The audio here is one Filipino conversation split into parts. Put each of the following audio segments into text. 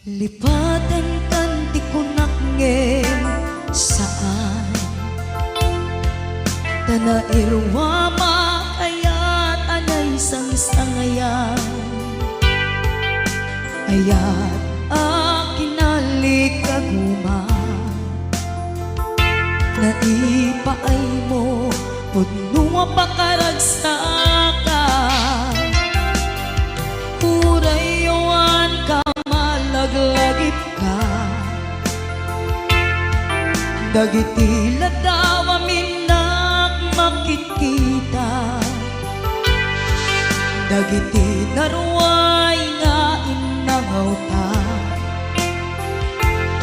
Lipatan kan di ko nakngem saan Tana irwama kayat anay sang-sangayan Ayat akinalik-aguma Na ipaay mo Pudnunga pakaragsakan Urayawan ka malaglagip ka Dagiti ladawa minak makikita Dagiti naruay nga inangaw ta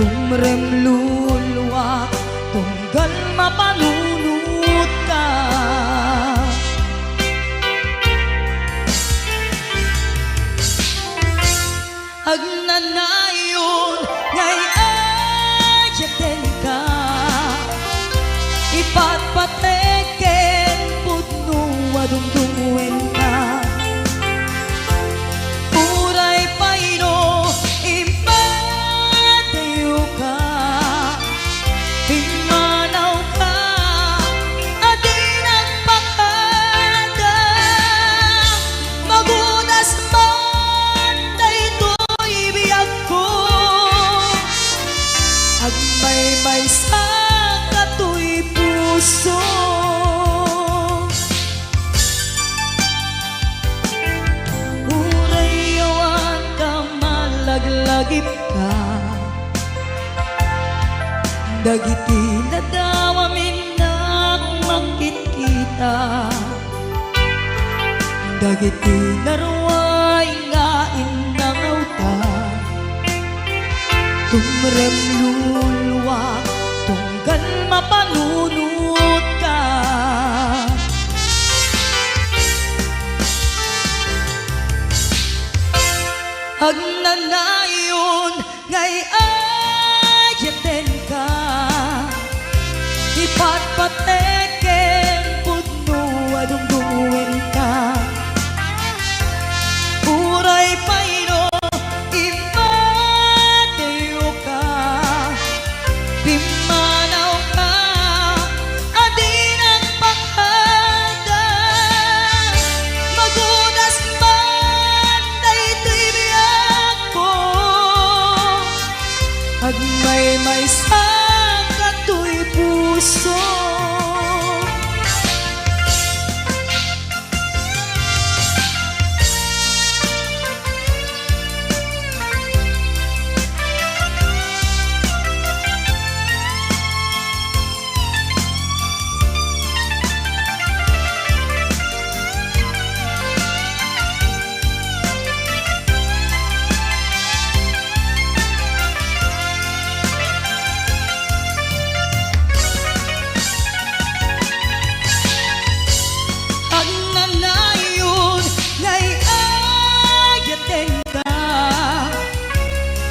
Tumrem luluwak tunggal mapalunod ka Agnanayon ngay ayaten ka Ipatpateken pudno adungdungwen ka Uray payno impatayo ka Pimanaw ka adin ang pakada Magudas man daytoy biyag ko Agmay-may sa katoy puso Urayawan ka malaglagip ka Dagiti ladawa minak makikita Dagiti naruay nga inangaw ta Tumrem luluwak tunggal mapalunod ka Agnanayon ngay ayaten ka Ipatpateken pudno adungdungwen ka Uray payno impatayo ka Pimanaw ka adin ang pakada Magudas man daytoy biyag ko Agmay-may sa katoy puso Agnanayon ngay ayaten ka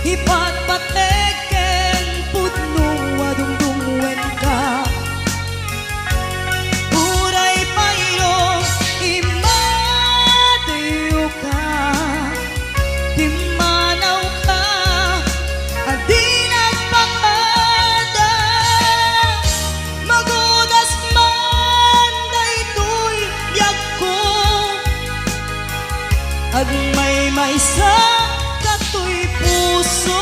Ipatpateken pudno adungdungwen ka Uray payno impatayo ka Pimanaw ka adin ang pakada Magudas man daytoy biyag ko Agmay-may sa katoy puso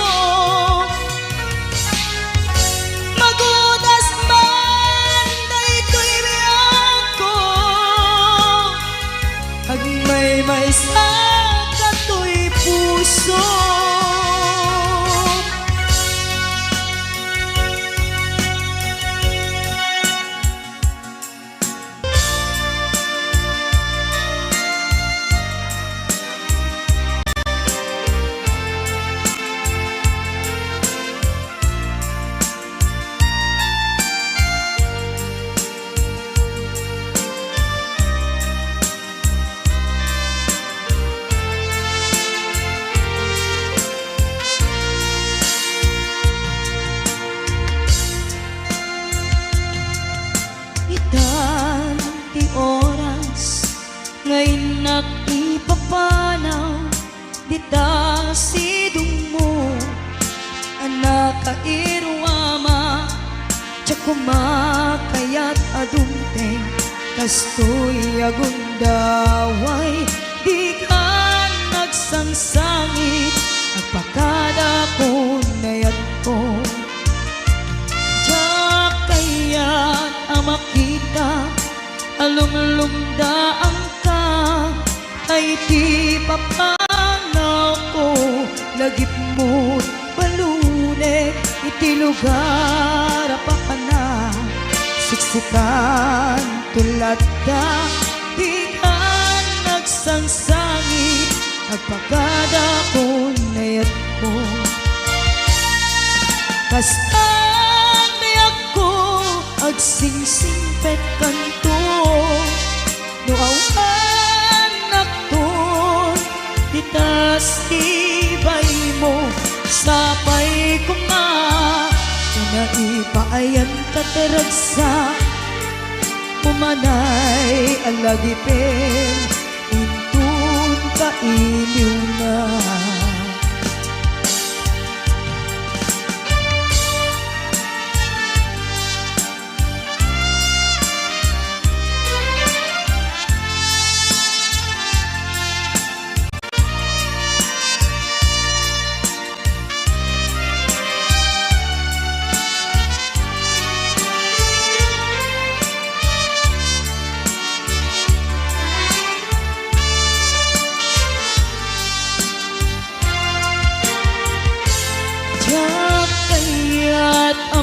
kumakayat adunteng kastoy agundaway di ka nagsangsangit agpakada ko nayat ko diya kayat ang makita alumlumdaan ka ay di papanaw ko lagip mo't balunek iti lugar pa na siksikan tulad ka di ka nagsangsangit agpagada ko nayat ko kastan nayak ko agsingsing pet kanto no awan nakton ditas ibay mo sapay ko nga naipayan kataragsa umanay alagipin intun kailiw na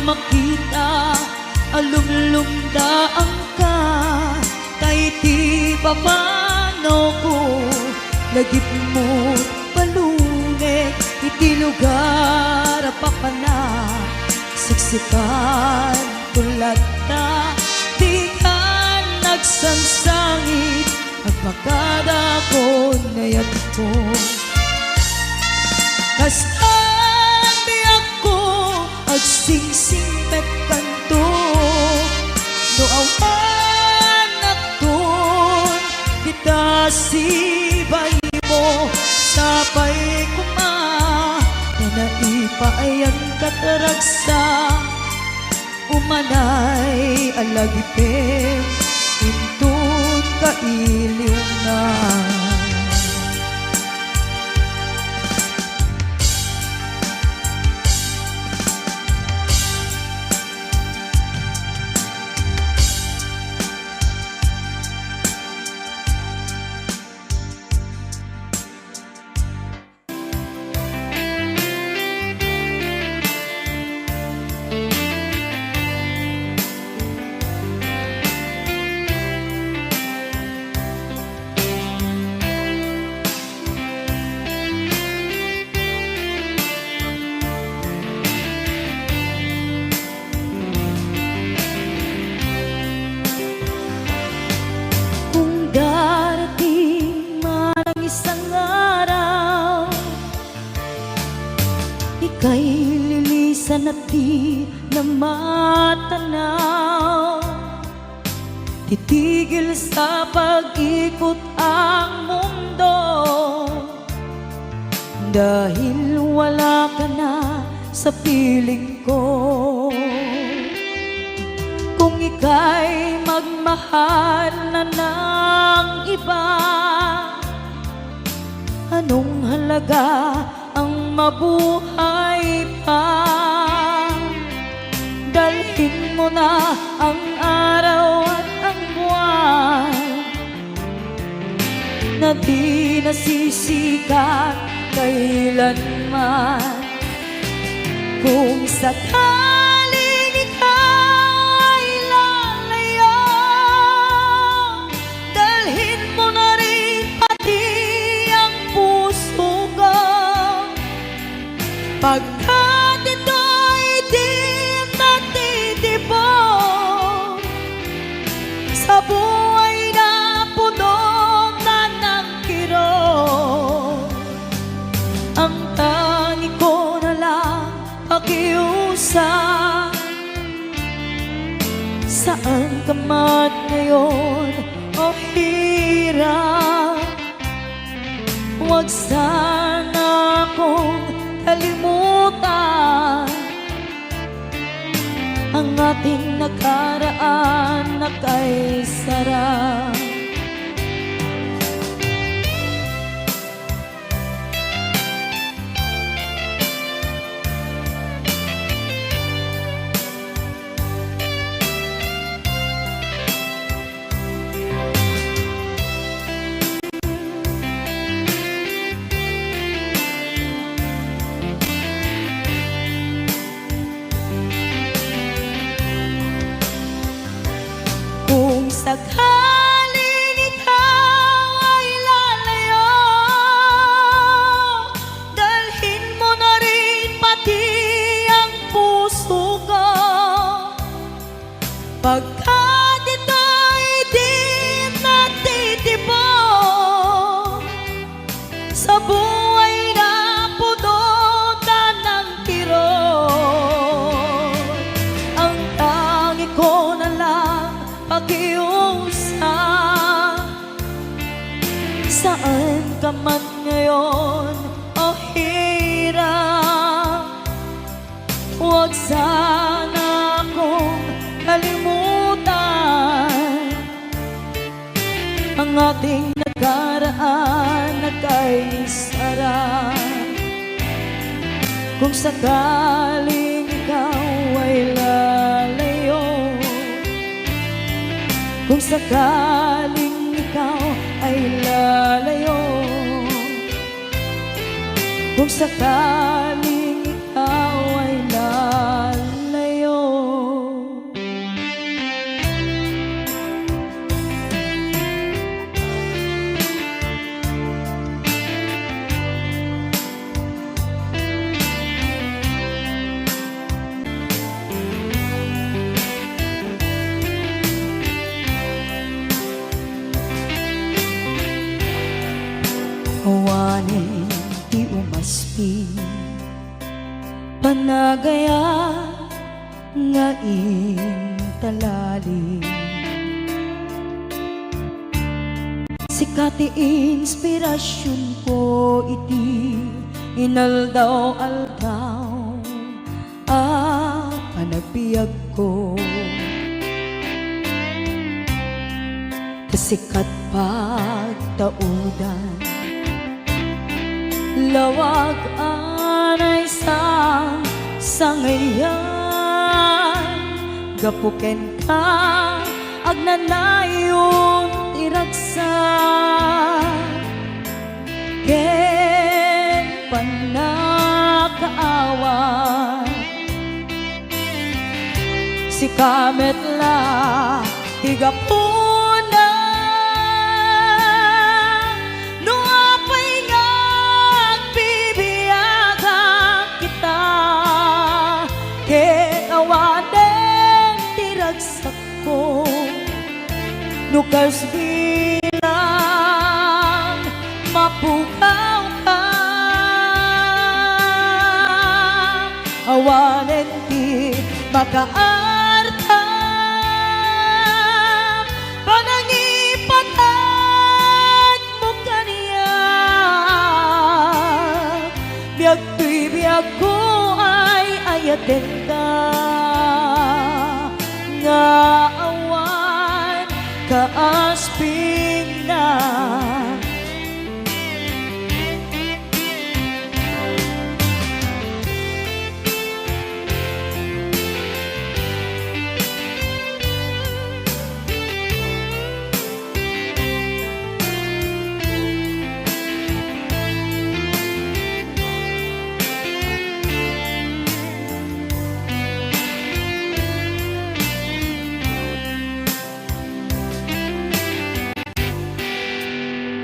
makita alumlumdaan ka kay ti papano ko lagip mo balunek iti lugar pa na siksikan tulad na di ka nagsangsangit agpagada ko nayat ko kastan biyak ko agsingsing pet kanto no awan nakton kita sibay mo sapay kuma na naipayan kataragsa umanay alagipin intun kailiw na ika'y lilisan at di na matanaw titigil sa pag-ikot ang mundo dahil wala ka na sa piling ko kung ika'y magmahal na ng iba anong halaga ang mabuhay pa dalhin mo na ang araw at ang buwan na di nasisikat kailanman kung sakaling ika'y lalayo dalhin mo na rin pati ang puso ko pagkat ito'y di natitibok sa buhay na puno na ng kirot ang tangi ko na lang pakiusap saan ka man ngayon o hirap huwag sana akong kalimutan ang ating nakaraan na kay sarap. Kung sakaling ikaw ay lalayo, dalhin mo na rin pati ang puso ko. Pagkat ito'y di natitibok sa buhay na punutan ng kirot, ang tangi ko na lang pakiusap. Saan ka man ngayon o hirap, huwag sana akong kalimutan ang ating nakaraan na kay sarap. Kung sakaling ikaw ay lalayo, kung sakaling ikaw ay lalayo, kung sakaling ikaw ay lalayo. Hawanin di umaspi, panagaya nga intalali. Sikati inspirasyon ko iti inaldaw-aldaw panagbiag ko. Kasikat pagtaudan, lawag anay sangayan, gapuken ka agnanayon iragsa, ken panakaawa si kametla tigapuna. Lukas bilang mapukaw ka, awanen di makaarta, panangipatan mo kaniya. Biag tuy biag ko ay ayaten ka, nga kaasping na.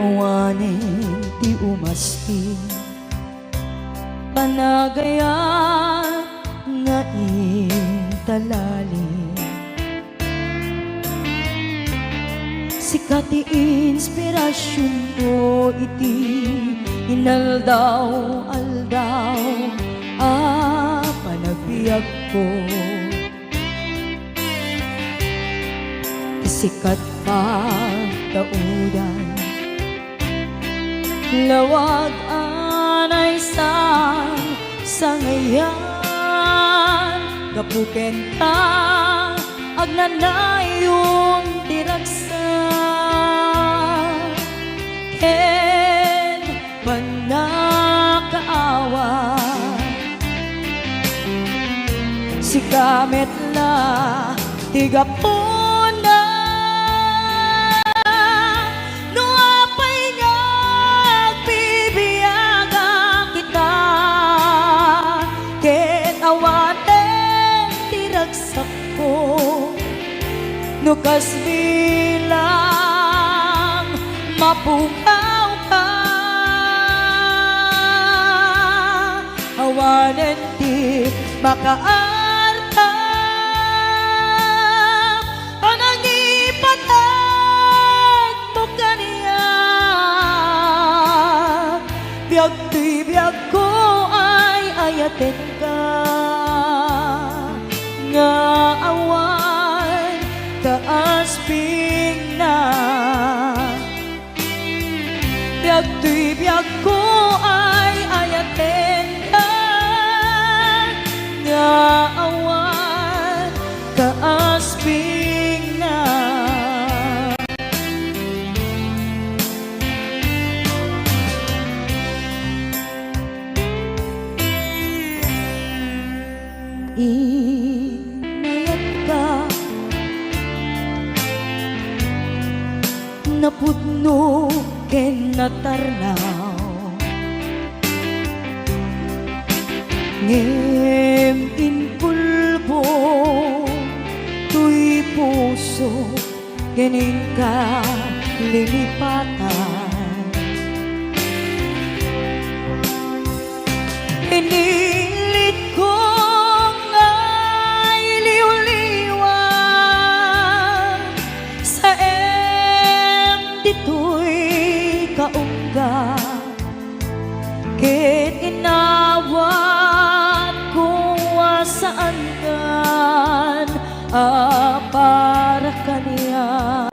Awanin di umaspi, panagaya nga intalali. Sikati inspirasyon ko iti inaldaw-aldaw panagbiag ko. Sikat pagtaudan, lawag anay sangayan, gapuken ka agnanayon diragsa ken manakaawa si kamet la tigapuna no apay nga bibiyaga kita ken awanen tiragsak ko no kas bilang mapukaw ka awanen di makaarta panangipatag mo kaniya biyag ti biyag ko ay ayaten ka nga awan taas ping na biyag ti biyag ko ay ayaten ka nga awan taas ping na inayat ka napudno ken natarnaw ngem inpulbo tuy puso gening ka lilipatan inilit ko ngay liw-liwan sa dito'y kaungga ket inawat kung wasaan kan para kaniya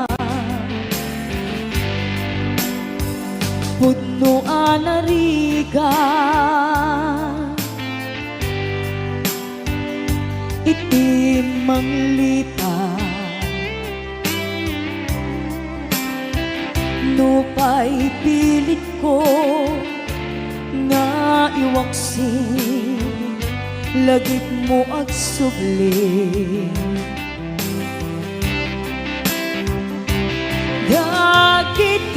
pudno anarigan itim manglipat no pa'y pilit ko nga iwaksin lagip mo agsubli dagit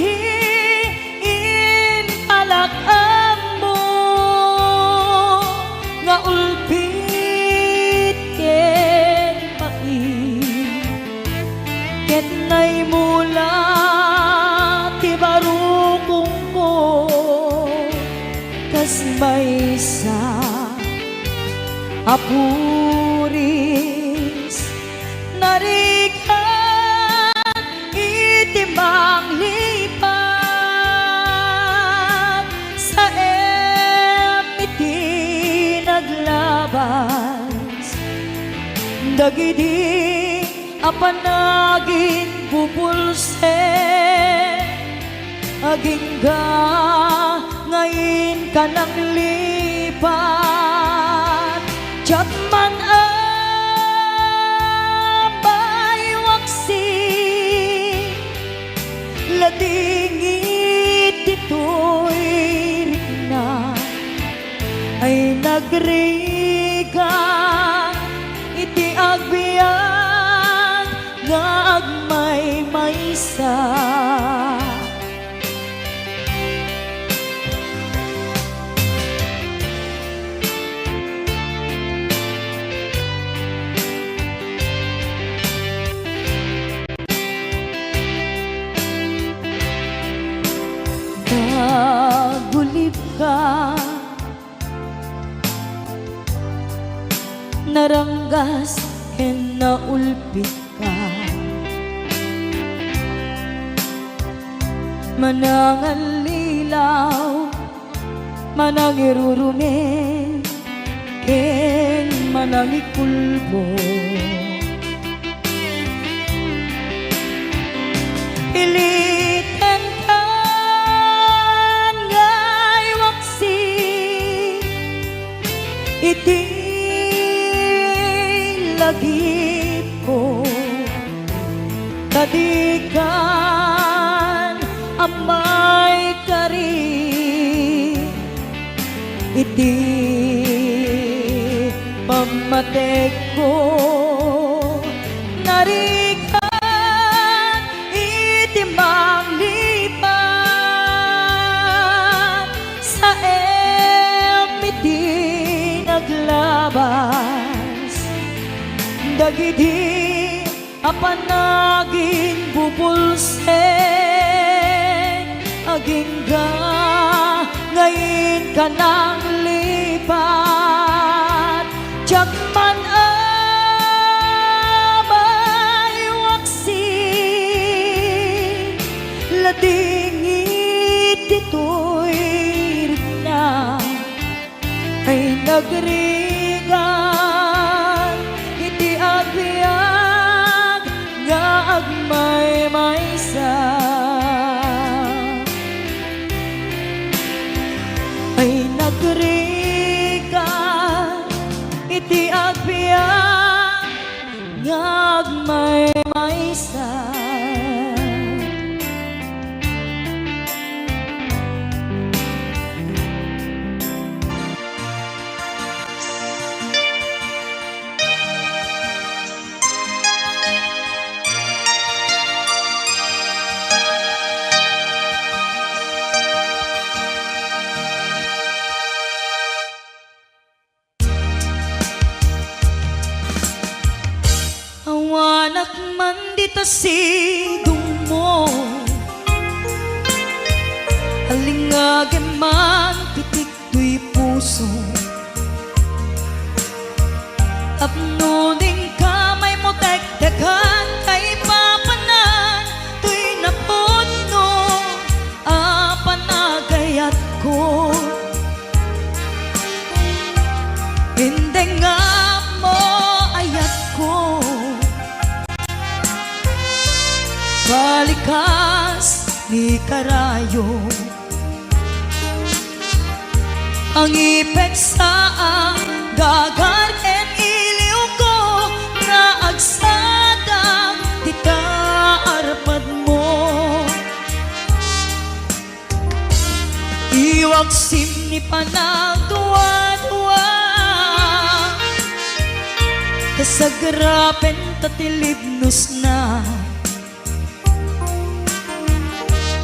in alakam mo nga ulpit ken pait ket nay mula barukong ko kas may sa apuris narikan itimang lipat sa iti naglabas dagidi apanagin bubulse agingga ngayon ka nang lipat Diyat man abay waksi ladingit dito'y rikna ay nagriga iti agbiyan nga agmay maysa nagulib ka naranggas ken naulpit ka manangan lilaw manang irurumen ken manang ikulbo piliten kan ngay waksi iti lagip ko ladikan amay kari iti pamatek ko narikan iti manglipan sa iti naglabas dagiti apanaging bubulseng aging ga ngayon ka nang lipat tiyak man amay waksin ladingit ito'y na ay nagrigan iti agbyag nga agmay maysa ay nagrigan iti agbyag nga agmay maysa. Awanak man dita sidong mo alingage man pitik tuy puso tapnuning kamay mo dagdagan kay papanan tuy napunno apanagayat ko hindi nga mo ayat ko balikas ni karayo ang ipek sa gagar en iliw ko na agsada tika arpad mo iwag sim ni panagduwa-duwa kasagrapen tatilibnos na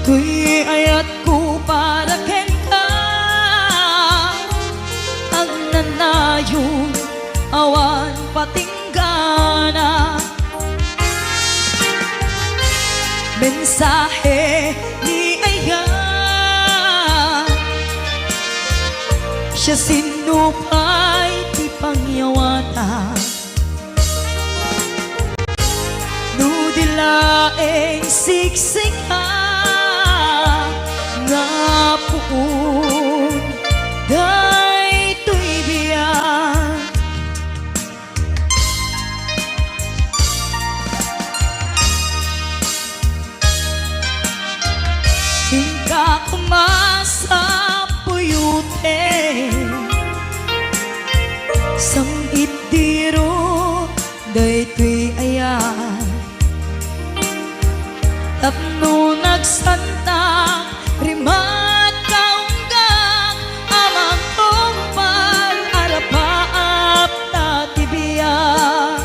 kuy ayat ko para ken ka ang nanayon awan patinggana mensahe ni ayan siya sinupay ti pangyawata nudilaeng siksika nga puon daytoy biyan hingga kumasa puyute sang itiro daytoy ayan tapno nagsantang rimat kaunggang amang tungpal arapaap tatibiyang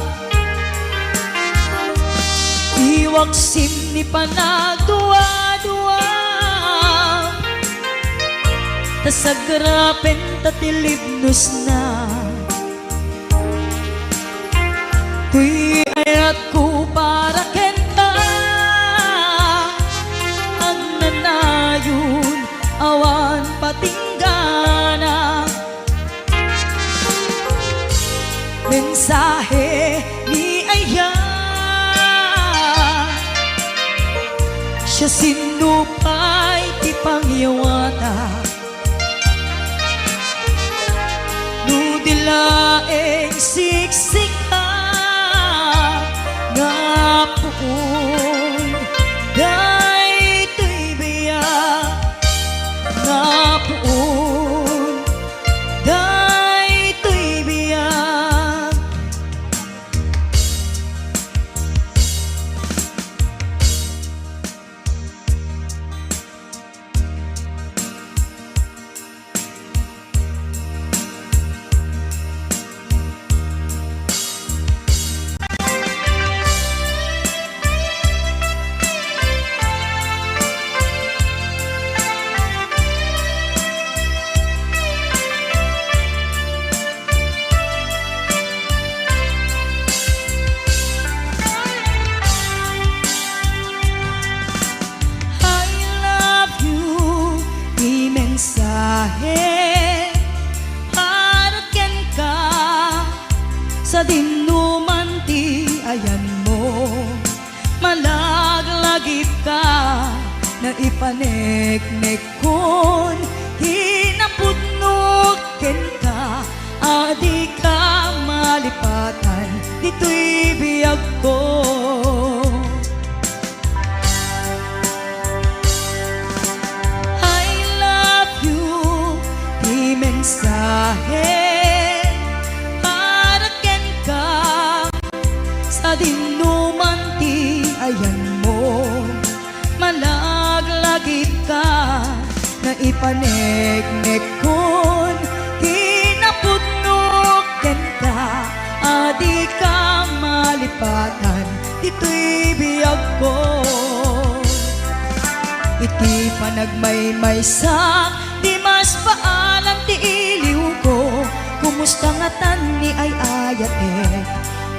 iwag sim ni panagduwa-duwa tasagrapen tatilibnos na kuy ayat ko para ken ka ang nanayon awan patinggana mensahe ni ayan siya sinupay ti pangyawata nudilaeng siksika nga puon daytoy biyak nga puon daytoy biyak sa dinuman ti ayan mo. Malaglagip ka na ipaneknek kon hinapudnog ken ka, adi ka malipatan dito'y biyag ko. I love you, di mensahe para ken ka sa dinuman ti ayan mo. Malaglagip ka na ipaneknek kon kinapudnog ken ka, adi ka malipatan dito'y biyag ko. Iti panagmaymaysa di mas paalam ti iliw ko, kumusta nga tan ni ay ayatek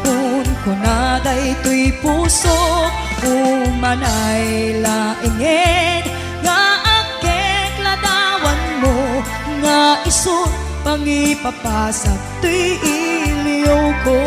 kun kunaday to'y puso umanay laingin nga akek ladawan mo, nga isot pangipapasak to'y iliw ko.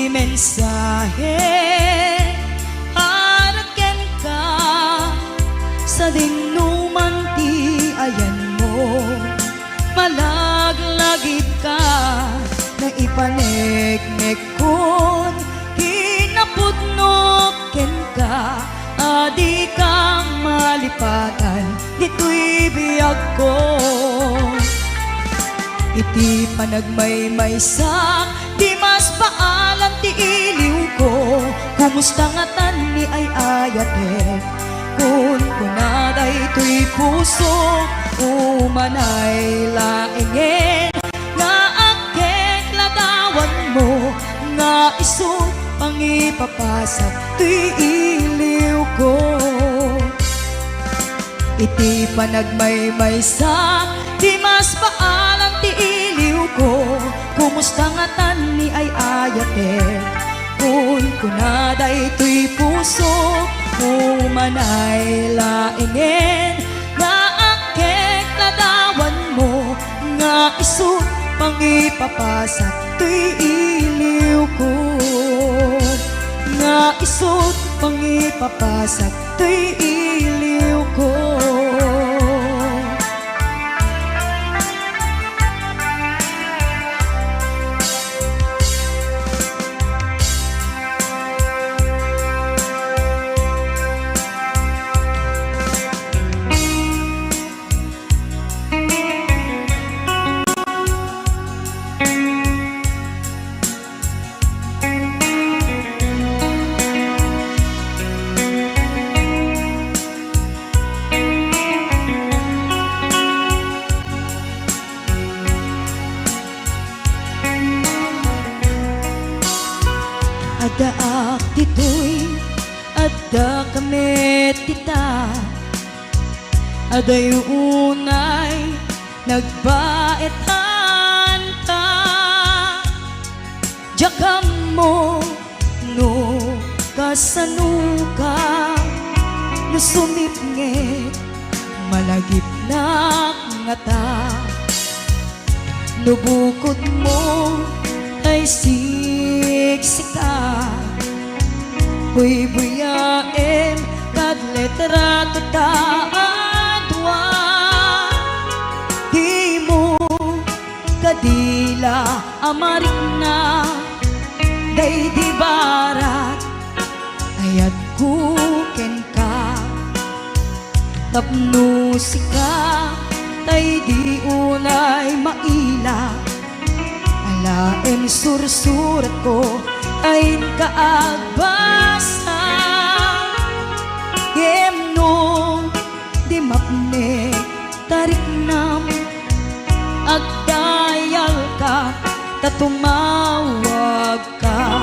Mensahe haraken ka sa dinuman ti ayan mo. Malaglagip ka na ipaneknek kon kinapudnog ken ka, adi ka malipatan dito'y biyag ko. Iti panagmaymaysa di mas paalam ti iliw ko, kumusta nga tan ni ay ayatek kun kunaday to'y puso umanay laingin nga akek ladawan mo, nga isot pangipapasak to'y iliw ko. Iti panagmaymaysa di mas paalam ti iliw ko, kumusta nga tan ni ay ayatek kun kunaday to'y puso umanay laingin nga akek ladawan mo, nga isot pangipapasak to'y iliw ko, nga isot pangipapasak to'y iliw ko. Adaak dito'y adda kamet tita, aday unay nagbaetan ta, jakam mo no kasanuka no sumipnget malagip na ngata, no bukod mo ay siksika, buy-buyaem kad letrato taadwa, di mo kadila amarik na day di barat ayat kuken ka, tapno sika tay di unay maila, alaem sursurat ko ay kaagbasa, yemno di mapne tarik nam agda tumawag ka.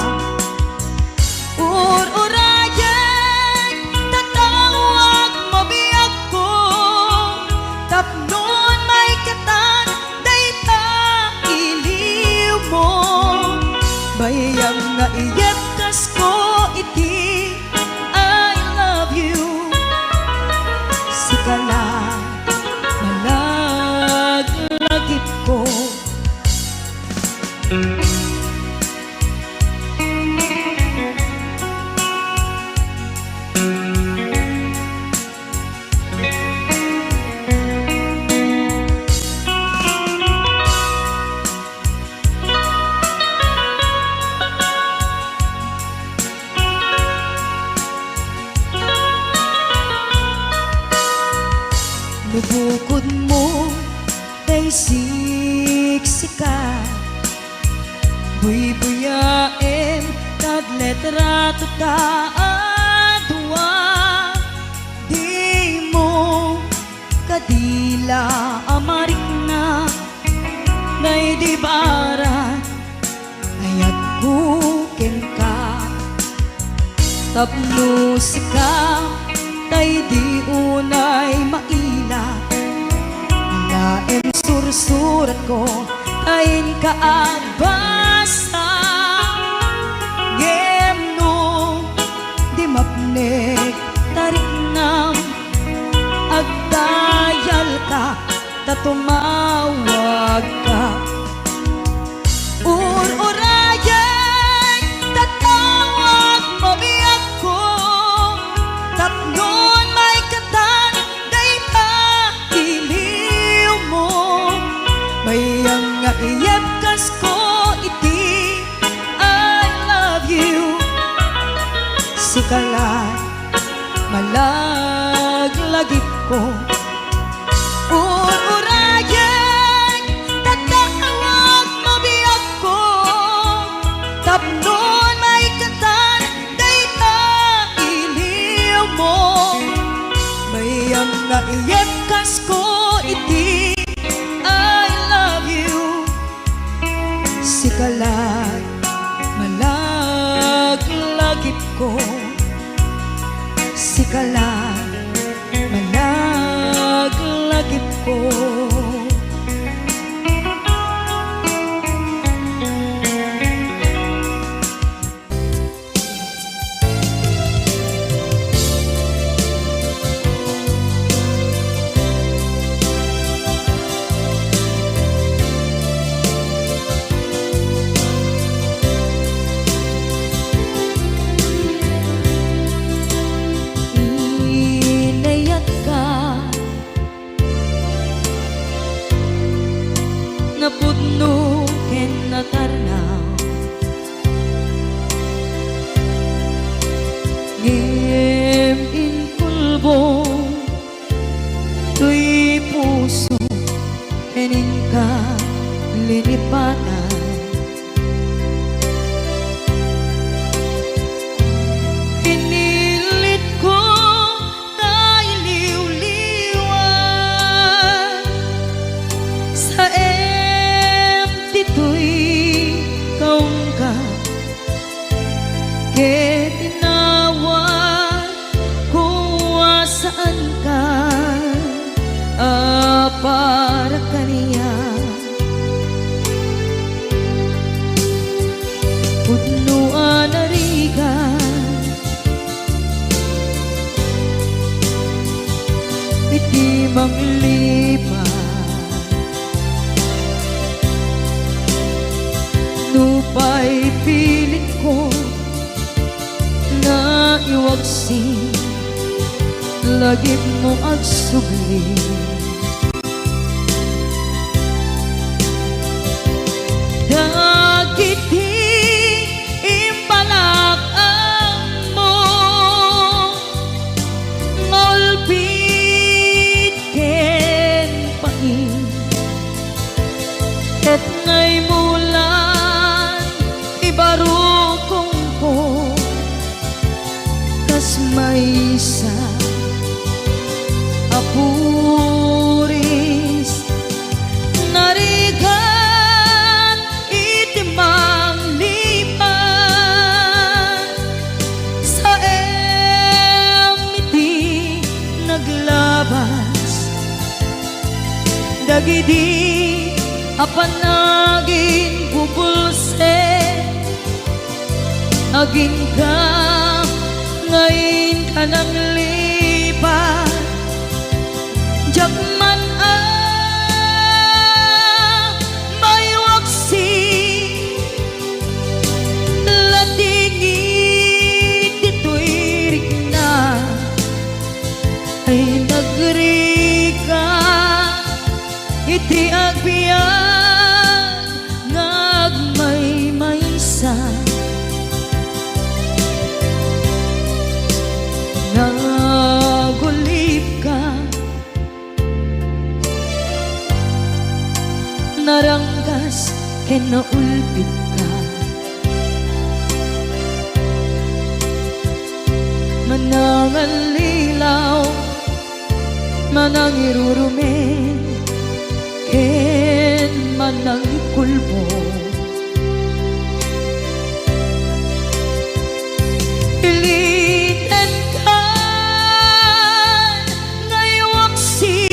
Ur-urayan, tatawag mo biyak ko, tapnon may katan, dayta iliw mo. Bayang nga iyapkas ko iti, I love you. Sikala, malaglagip ko. Lubukod mo kay siksika, buy-buyain kag letra tuta adwa. Di mo kadila amarik na nay di baran, ayat kukin ka. Tapno sika tay di unay maila, laem sursurat ko tayin ka agbasa. Gemno di mapnek tarik nam, agdayal ka tatumawag ka. Ur-urayan, tatawag mo biyak ko, tapnon may katan, dayta iliw mo. Bayang nga iyapkas ko iti, I love you. Sikala, malaglagip ko. Ur-urayan, tatawag mo biyak ko, tapnon may katan, dayta iliw mo. Bayang nga iyapkas ko iti, I love you. Sikala, malaglagip ko. Sikala, malaglagip ko. Inayat ka, napudno ken natarnaw, ngem inkulbong tuy puso kening ka linipatan. Pinilit ko na iliw-liwan sa empty to'y kaong ka, ke tinawag ko saan ka, para kaniya. Pudnuan narigan, iti manglipan, nupay pilit ko na iwagsin, lagip mo agsubli. Dagiti imbalak mo, ngolpit ken pain, ket ngay mulan ibarukong ko, kas maysa apuris narigan iti dagidi apan naging bubulse aging ka ngayon ka nang lipat Jagman may waksi latingit dito'y rigna ay nagrika iti agbiyan ngagmay-maysa nagulip ka naranggas kinaulpit ka manangalilaw manang irurumen ken manang kulbo iliten ka ngaywaksi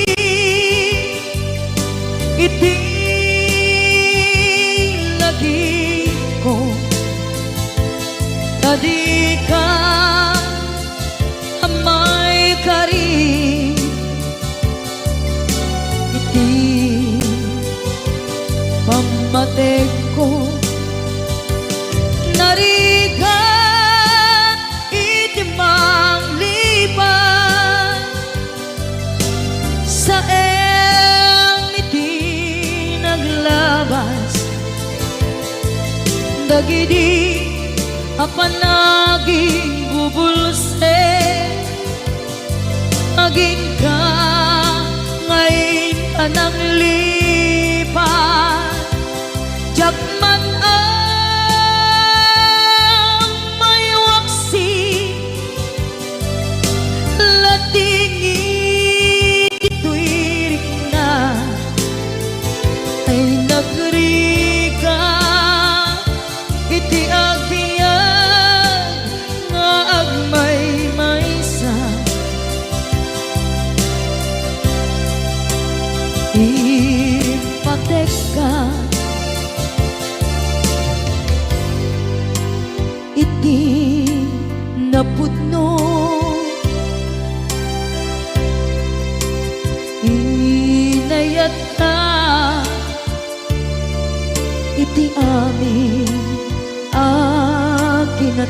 iti lagi ko tadi ka amay kari pamatek ko nariga itimang liban sa iti naglabas dagidi apan naging bubulse aging ka ngayon ka nang lipat Jagman may waksi latingit ito'y rigna ay nagrika iti agbiyan nga agmay-maysa ipatek ka iti napudno inayat ka iti amin akinatao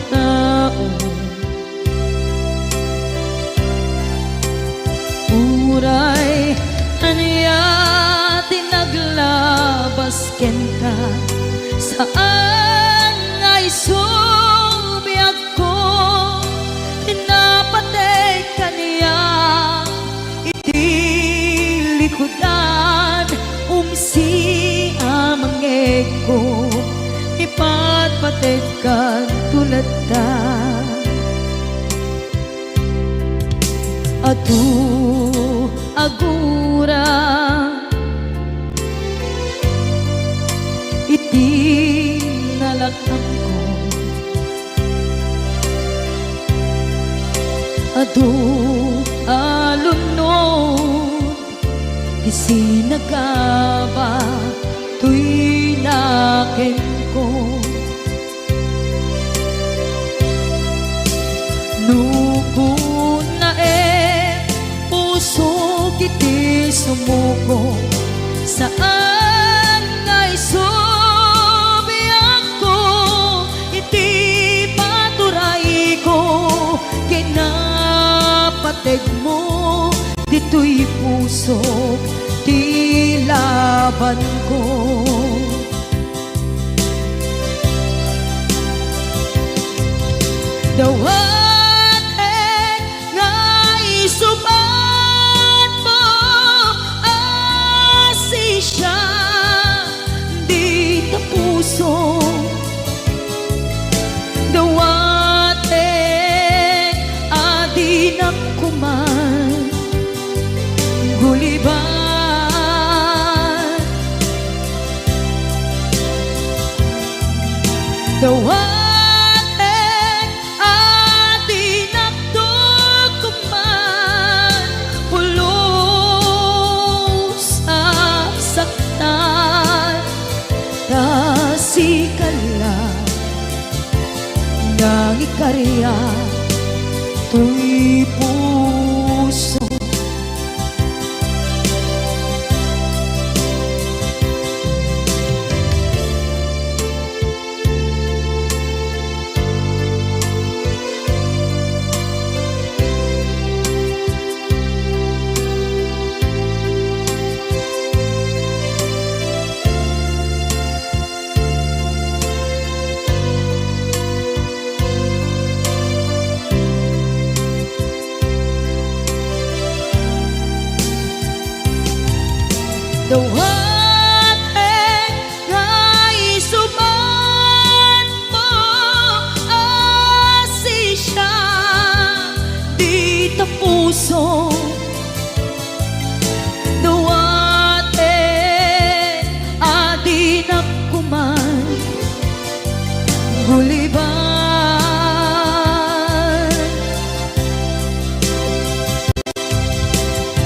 uray aniya tinaglabas ken ka saan ngay subiyag ko pinapatay kaniya iti likudan umsi amangeg ko ipatpatay kan tulad ta atu agura iti nalakang ko adu alunod isinagaba tuy naken ko nukun na puso kiti sumuko saan ngay subiyag ko iti paturay ko kinapateg mo dito'y puso ti laban ko dawatek nga isubat mo asisya di ta puso dawatek adi na kuman guliban dawatek ng ikarya tuy puso. Dawatin ay suman mo asisya di tapuso. Dawatin adi nakuman guliban.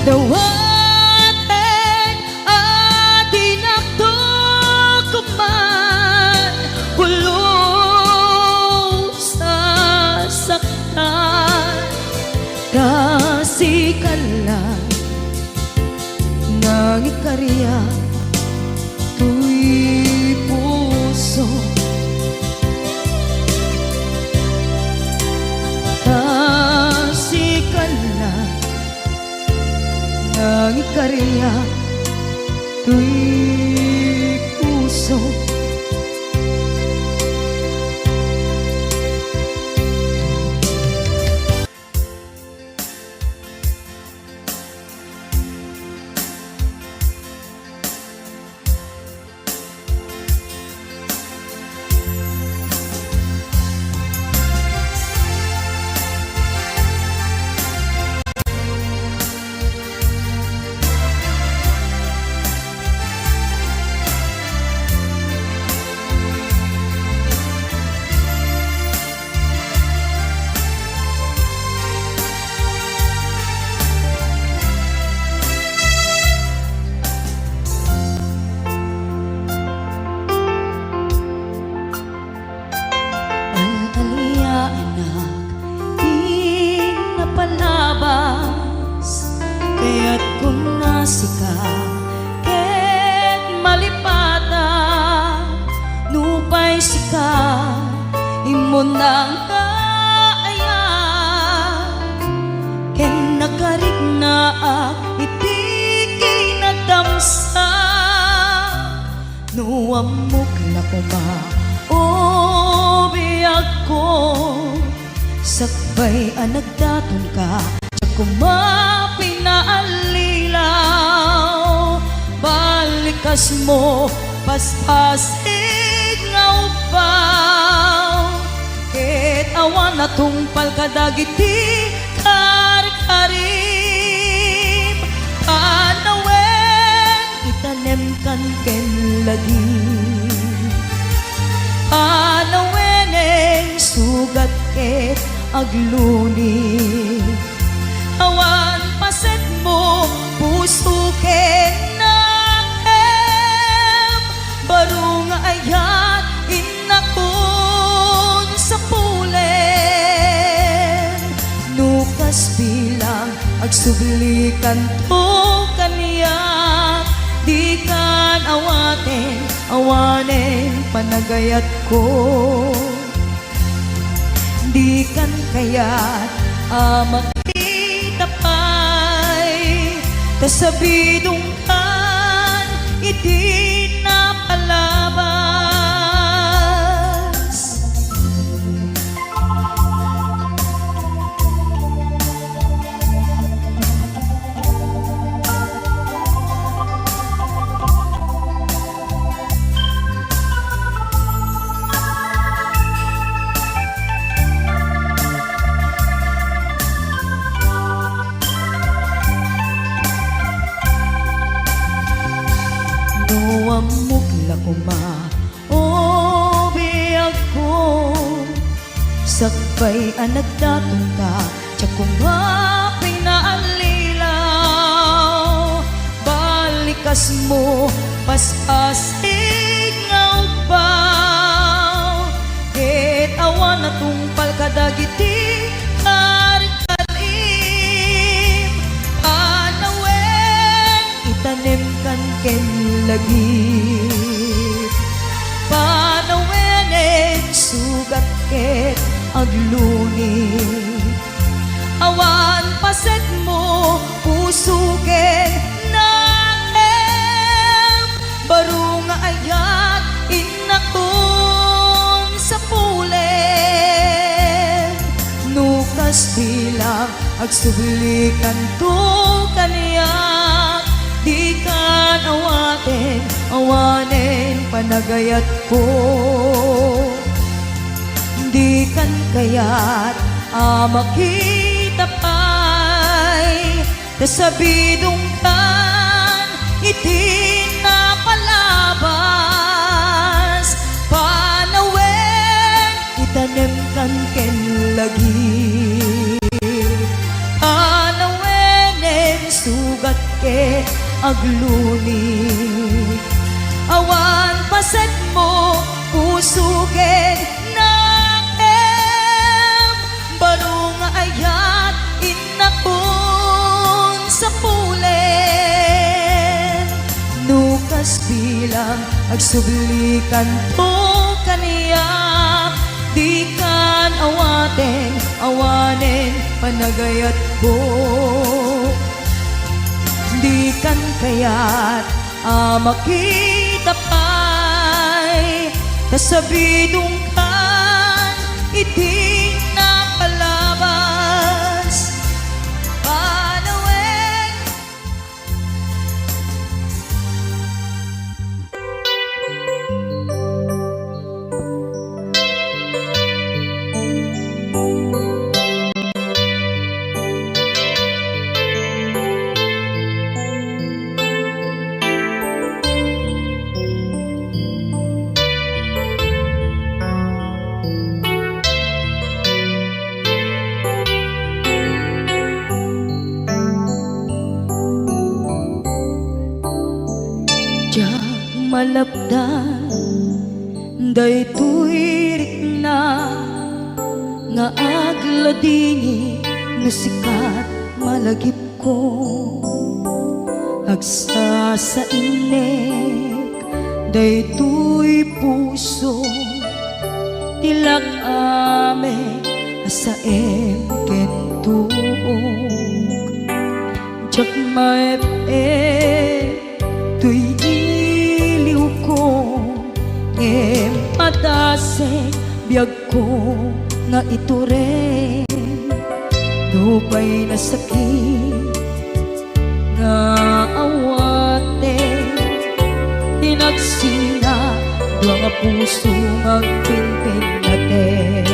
Dawatin kasikala ng ikarya tuy puso. Kasikala ng ikarya tuy puso. Kaya't kung nasika ket malipata nupay sika imon nang kaaya ken nakarik na iti kinadamsa nuamok na kuma o biyag ko sakbay anagdaton ka kuma pinaalilaw balikas mo paspasig nga upaw ket awan na tungpal kadagiti karim panawen itanem kan ken lagi panawen sugat ket agluni awan paset mo puso ken nakem baro nga ayat inakon sa pulen nukas bilang agsublikan to kaniya di kan awanen panagayat ko di kan kayat kasabidong kan iti napalabas. Nuamok la kuma o biyag ko sakbay anagdaton ka tiyak kuma pinaalilaw balikas mo paspasig nga upaw ket awan awan na tungpal kadagiti karikalim panawen itanem kan ken lagi panawen sugat ket agluni awan paset mo puso ken naem baru nga ayat inakon sa pulen nukas bilang agsublikan to kaniya di kan awaten awanen panagayat ko di kan kayat makita pa'y nasabidong kan iti napalabas panawen itanem kan ken lagi panawen sugat ke agluni awan paset mo puso ken baru nga ayat inakon sa pulen nukas bilang agsublikan to kaniya di kan awaten awanen panagayat ko di kan kayat makita pa'y kasabidong kan iti napalabas panawen malapdan daytoy rikna nga agladingi no sikat malagip ko agsasainek daytoy puso tilak ame asaem ken tuog jak maep tuy padase biyag ko nga ito rin dupay na sakit nga awate tinagsina dua nga puso magpinpin natin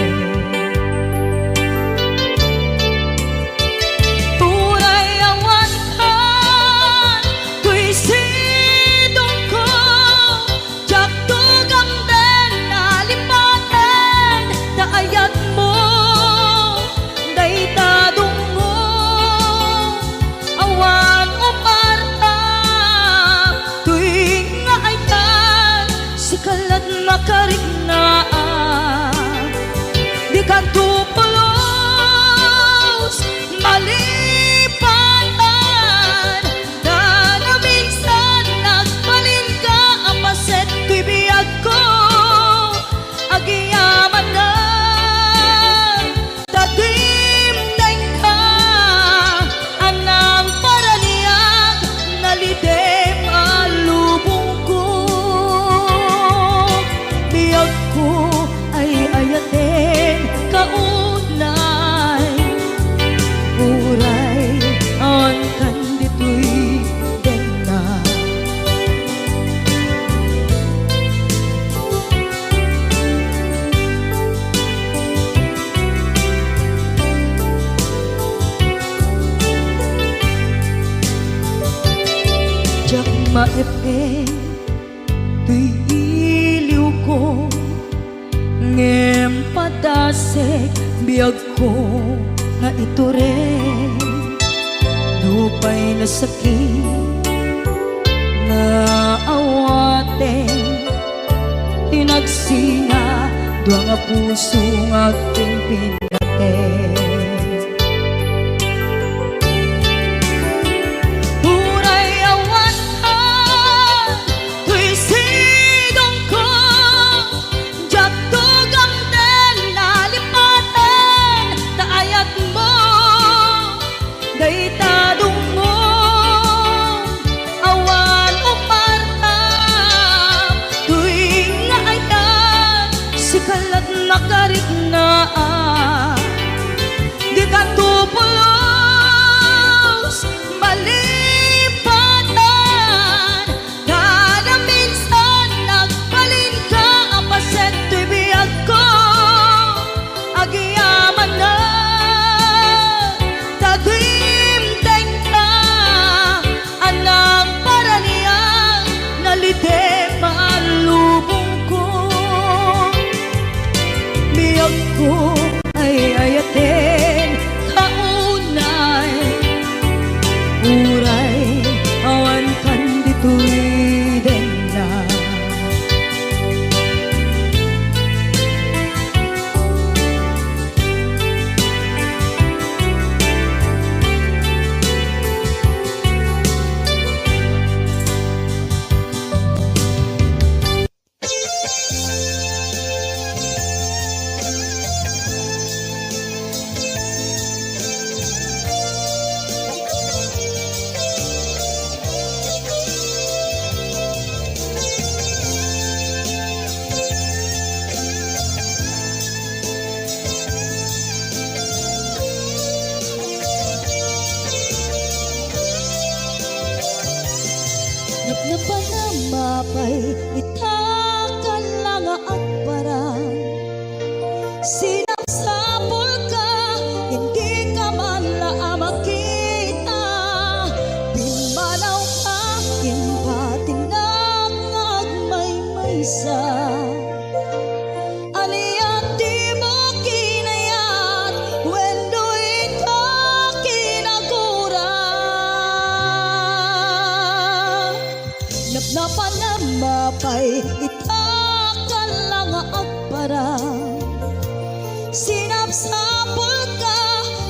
di kantupulos malipatan na minsan nagbalin ka ang paset ko'y biyag ko agiyaman na tagimday ka anang paraniyag nalidem alubong ko biyag ko ay ayaten kaunay uray ang kandito'y dena jak maepe tuy iliw ko ngem padasek biyag ko nga ito rin dupay na sakit nga awaten tinagsina dua nga nga puso nga aking pinate. Uray awan ka, tuy sidong ko, jak tugam den nalipatan, taayat mo, daytadong mo, awan umarta, tuy nga ayan, sikalat nakarik na di ka tupulos, malipatan, kada minsan nagbalin ka, apaset tuy biyag ko, agyaman na, tagimteng ka, anang paraniyan, nalite maalubong ko, biyag ko ay ayatin, kaunay, uray, awan kan dito'y den na. Napanamapay, itakan lang at parang sinapsapol ka, hindi ka man la makita, pinmanaw ka, inpatinag agmay-maysa, aniyan di mo kinayat, wendo ito kinagura. Napanamapay, itakan lang at parang sinapsapol ka,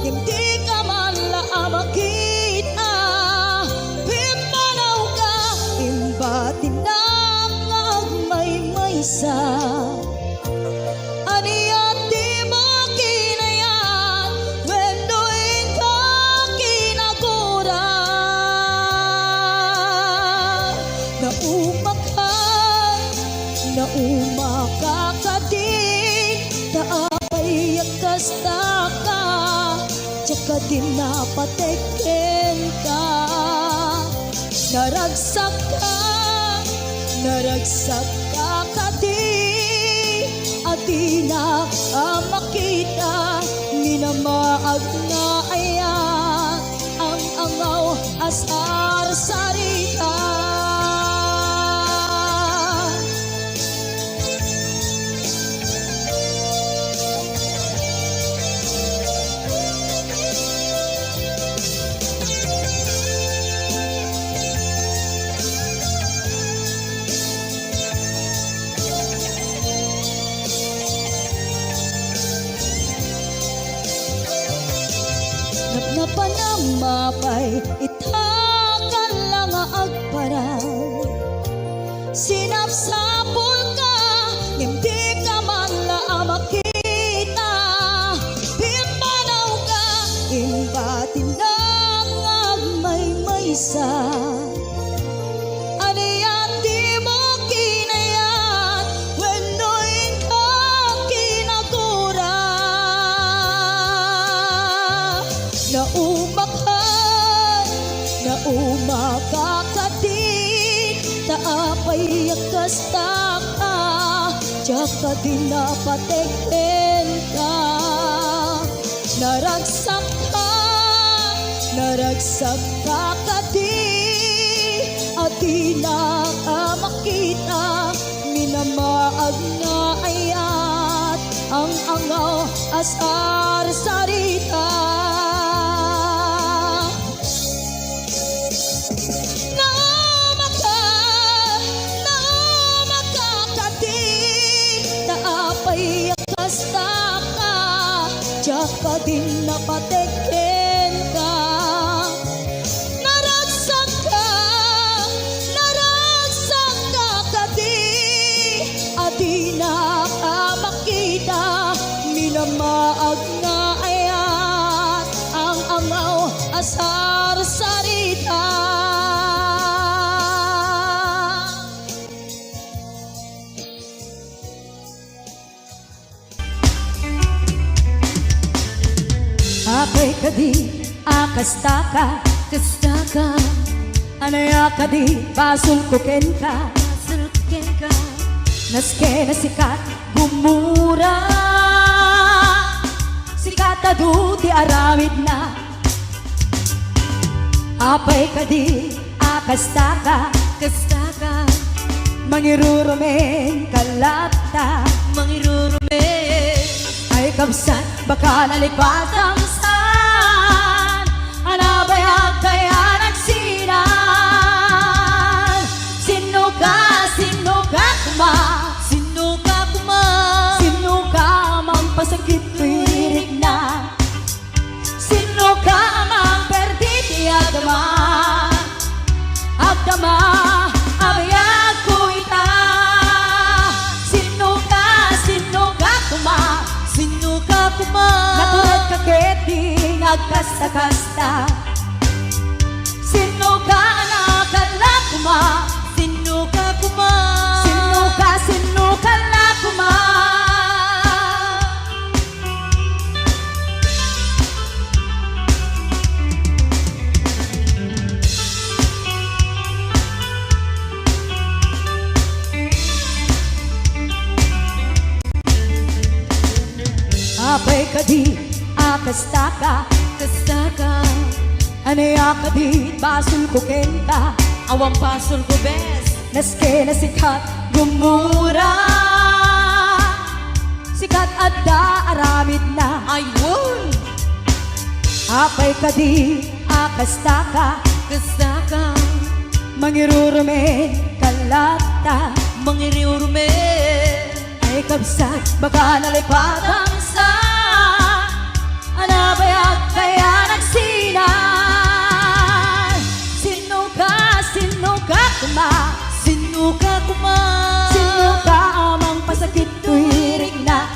hindi ka man la makita, pimanaw ka, imbatinang agmay-maysa, aniyan di mo kinayat, wendo ito kinagura. Nauma ka din, taapay kasta ka, tsaka din napateken ka, naragsak ka din, at di na makita, minamaag na ayan, ang angaw asar sarita. Napanamapay, itakan lang agparang sinapsapol ka, hindi ka man la makita, pimanaw ka, imbatinang agmay-maysa, aniyan di mo kinayat, wendo'y ka kinagura. Nauma ka din, taapay kasta ka, tsaka din napateken ka, naragsak ka din, at di na makita, minamaag na ayat, ang angaw asar sarita. Nauma ka din, taapay Diyak ka din napateken ka. Naragsak ka kadi. Adi na ka makita, minamaag nga ayat ang amaw asar sarita. Apay kadi akastaka kastaka, anaya kadi basul kuken ka naske na sikat gumura, sikat adu ti aramid na. Apay kadi akastaka kastaka, mangirurumen kalata mangirurumen ay kabsat baka nalipatang saan, anabayag kaya nagsinan. Sino ka kuma, sino ka mampasakit tuwirik na, sino ka mang perditi agdama abayag ko ita. Sino ka kuma, natulad ka keting agkasta-kasta. Sino ka nakala kuma, sino ka la kuma. Apay kadi akastaka kastaka, anaya kadi basul ko kenta, awang basul ko bes naske na sikat gumura, sikat adda aramid na ayun. Apay kadi akastaka kastaka, mangirurumen kalata mangirurumen ay kabsat baka nalipatang sa, anabayag kaya nagsinan. Sino ka kuma, sino ka amang pasakit tuwirik na,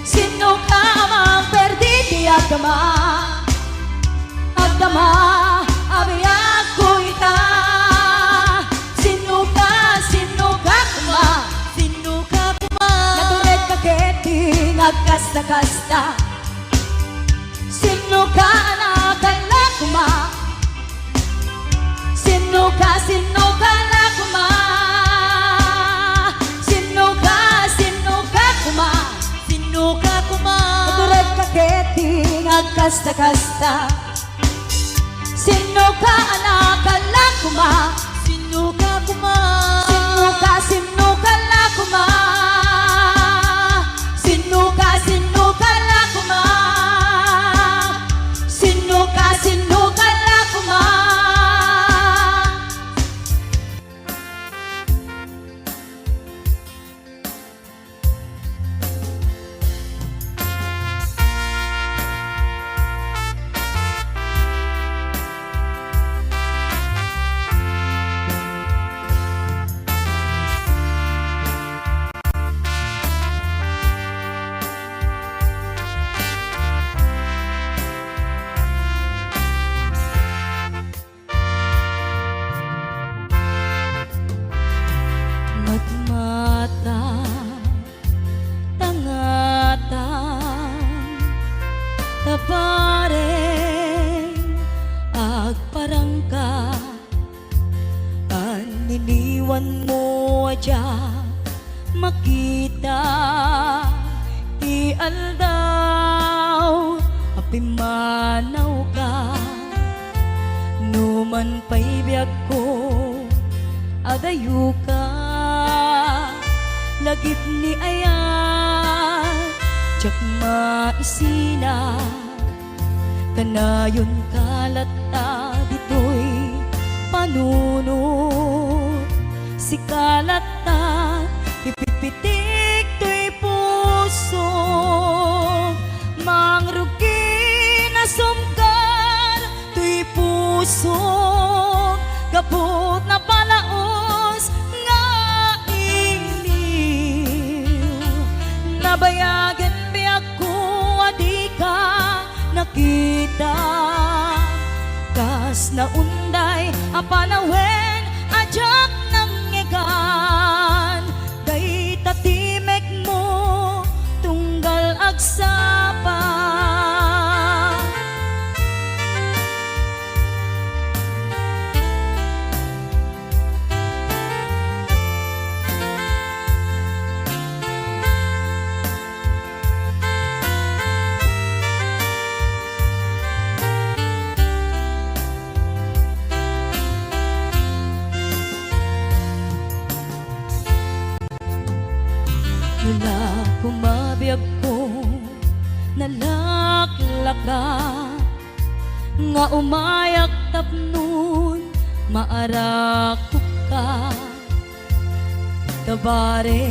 sino ka amang perditi agdama abayag ko ita. Sino ka kuma, natured ka keting agkasta-kasta. Sino ka nakala kuma, sino ka la kuma. Sino ka kuma, natured ka keting agkasta-kasta. Sino ka nakala kuma, sino ka la kuma. Sino ka la kuma. Iniwan mo adya makita ti aldaw apimanaw ka numan paibiyag ko adayu ka lagip ni ayan tsak maisina kanayon kalata ditoy panunod si kalata ipipitik to'y puso puso kaput na palaos nga iliw. Nabayagan biyak ko adi ka nakita, kas na unday apanawen ajak nang ngegan. Day tatimek mo tunggal agsapa. Mula kumabiyag ko nalaklaka, nga umayak tapnon maarakok ka. Tabare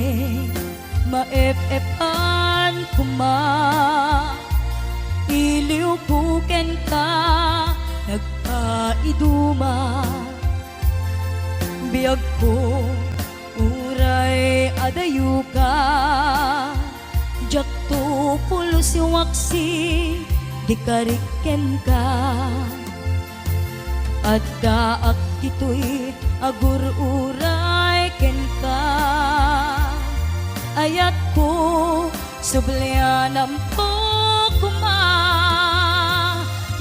maep-epan kuma, iliw puken ka nagpaiduma. Biyag ko uray adayu ka, jakto pulos yung waksi di kariken ka. At kaak ito'y agur uray ken ka. Ayat ko sublianam po kuma,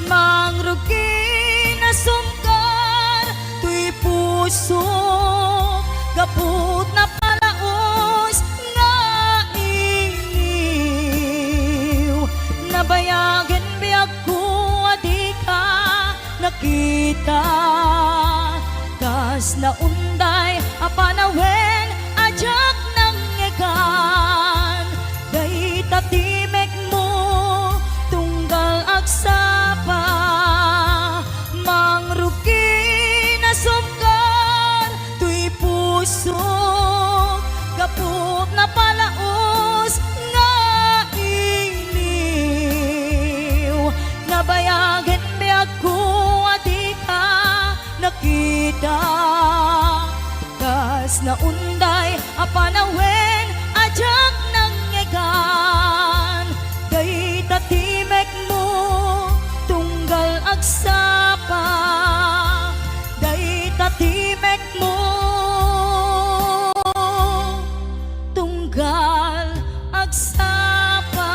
mangrugi na sumkar tuy puso kaput na palaos nga iliw. Nabayagan biyak ko adi ka nakita, kas na unday apanawen ajak nang ngegan. Day tatimek mo tunggal agsapa, mangrugi na sumkar tuy puso kaput na palaos nga iliw. Nabayagan biyak ko adi ka nakita, kas na unday apanawen ajak nang ngegan. Day tatimek mo tunggal agsapa, day tatimek mo tunggal agsapa.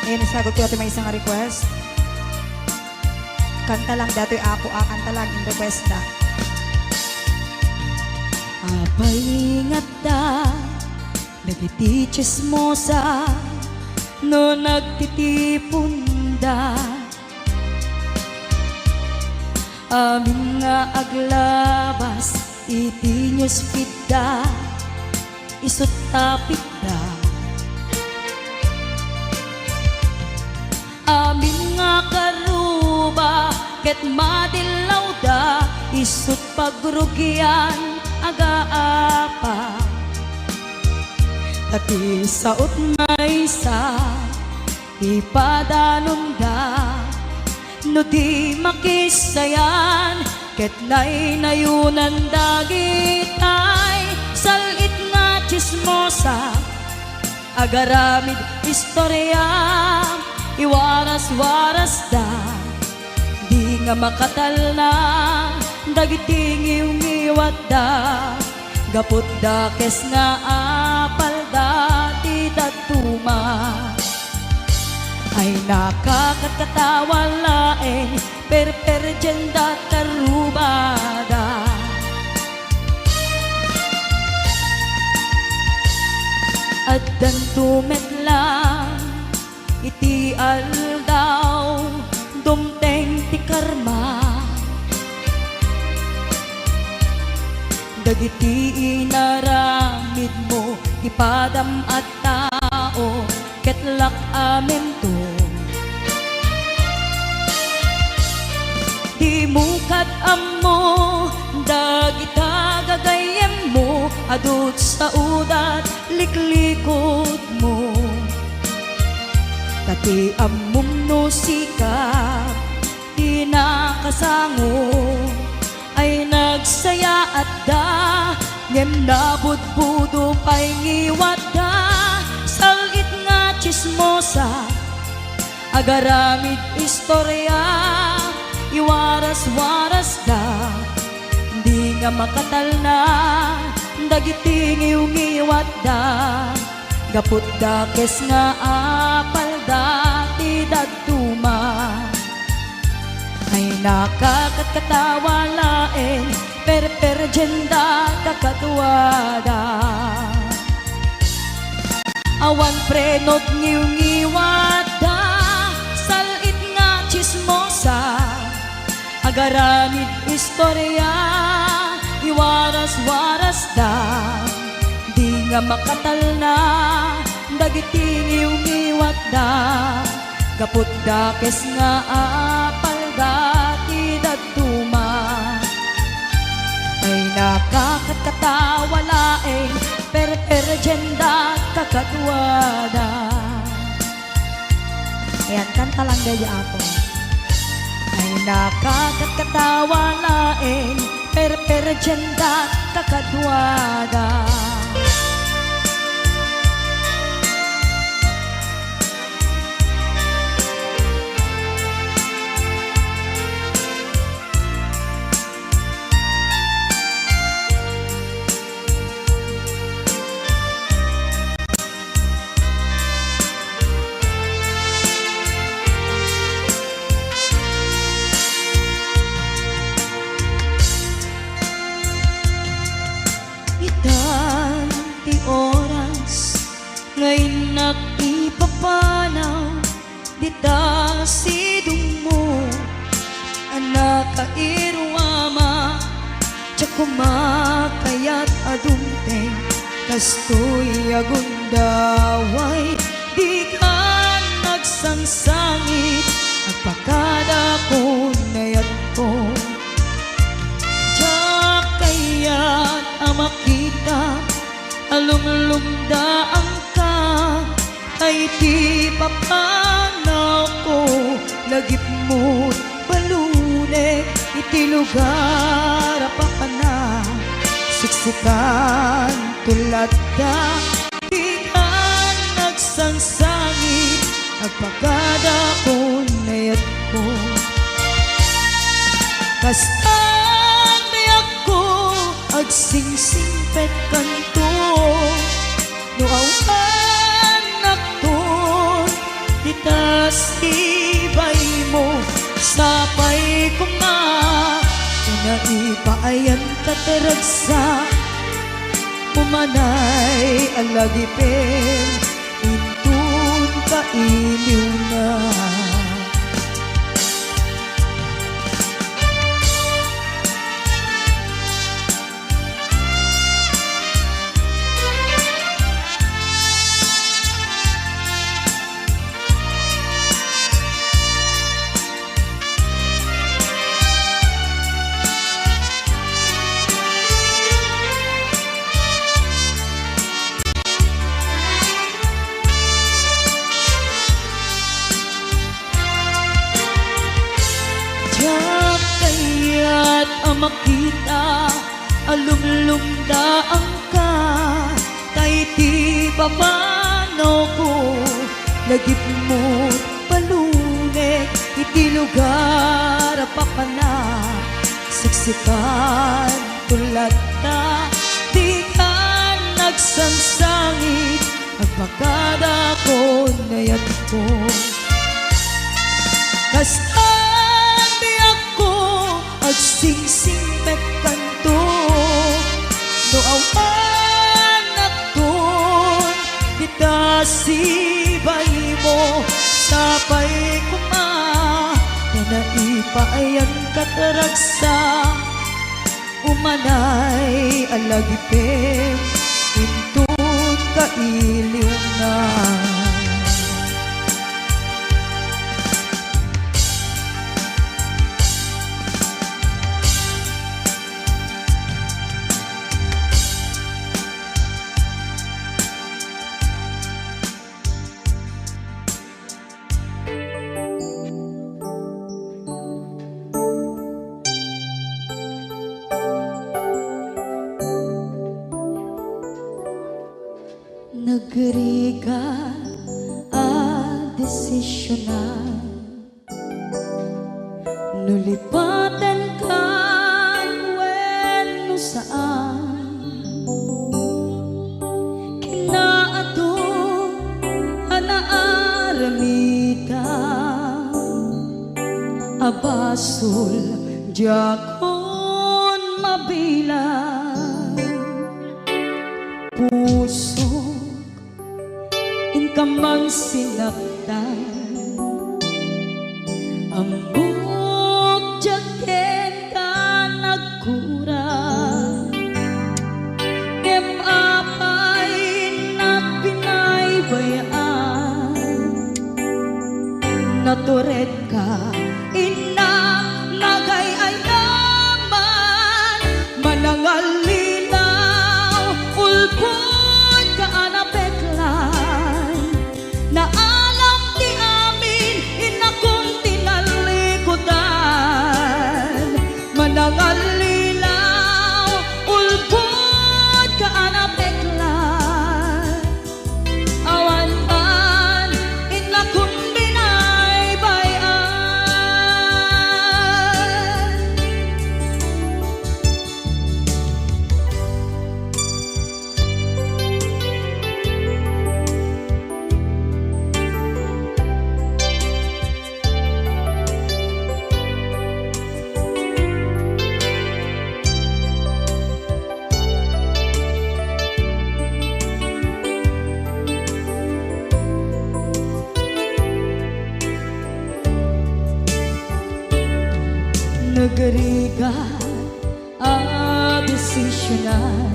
Ngayon, nasagot ko ito may isang request. Kanta lang dato'y ako, kanta lang in request na. Apay ingat da, nagiti chismosa, no nagtitipon da. Amin nga aglabas, iti nyos pita, isut tapit da. Amin nga karuba, ket madilaw da, isut pagrugyan aga-apa. Tati saot may sa ipadanom da, no di makisayan, ket naynayunan dagitay. Salit nga chismosa, agaramid istorya, iwaras-waras da, di nga makatal na dagiting iyong iwat da. Gapot da kes nga apal da di datuma, ay nakakatawa laeng perperjen da karubada. At dan tumet lang iti aldaw dumteng ti karma, dagiti inaramid mo ipadam at tao, ketlak amen to. Di mukat amo dagita gagayem mo, adut sa udat liklikod mo. Tati amum no sikap di nakasango ay nagsaya at da ngem nabudbudo pay ngiwat da salit nga chismosa agaramid istorya iwaras-waras da di nga makatal na dagiti ngiw-ngiwat da gaput da kes nga apal dati daduma ay nakakatkatawa laeng perperjenda kakatuwada awan prenot ngiw-ngiwada salit nga chismosa agaramid istorya iwaras-waras da di nga makatal na dagiti ngiw-ngiwat da gaput da kes nga apal dati daduma ay nakakatkatawa laeng perperjenda kakatuwada. Ayan, kanta lang gaya ako. Ay nakakatkatawa laeng perperjenda kakatuwada. Ti oras ngayon nakipapanaw dita sidong mo anak kairwama tsa kumakayat adumteng kastoy agundaway di ka nagsangsangit agpakada ko nayat ko tsa kayat amakita alumlumdaan ka ay ti papanaw ko lagip mo't balunek iti lugar pa na siksikan tulad ka di ka nagsangsangit agpagada ko nayat ko kastan biyak ko agsingsingpet kanto no anak ton ditas ibay mo sapay kuma na ipaayan kataragsa umanay alagipin intun kailiw na kaya't makita alumlumdaan ka tay ti papano ko lagip mo't palunek iti lugar pa na siksikan tulad na di ka nagsangsangit agpakada ko nayat ko kastan biyak ko agsingsingpet kanto no awanak ton kita sibay mo sapay kuma na naipaayan kataragsa umanay alagipin intun kailiw na desisyonan, nulipatan kan wenno saan, kinaato anaaramita, abasol jakon mabilang, puso inkamang sinaktan, ang buhok jaket ka nagkurang, kem apay na pinaybayaan, natured ka inak nagay ay naman, manangalinaw ulpon ka anapeklan, na alam di amin inakong tinalikodan, manangalinaw ulpon ka anapeklan, awan-an inakong binaybayan. Nagarigat ang desisyonan,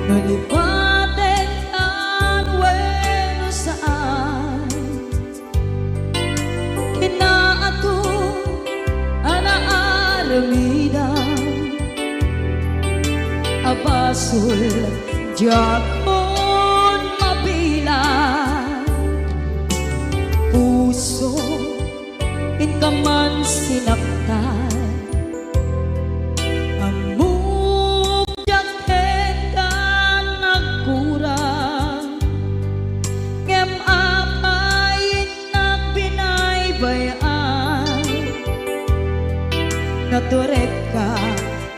nalipatin ang weno saan, kinaato anaaramidang, abasol jakon mabilang, puso inkaman sinaktan, ang mugjaket ka nagkurang, ngem apay nagbinaybayan, natured ka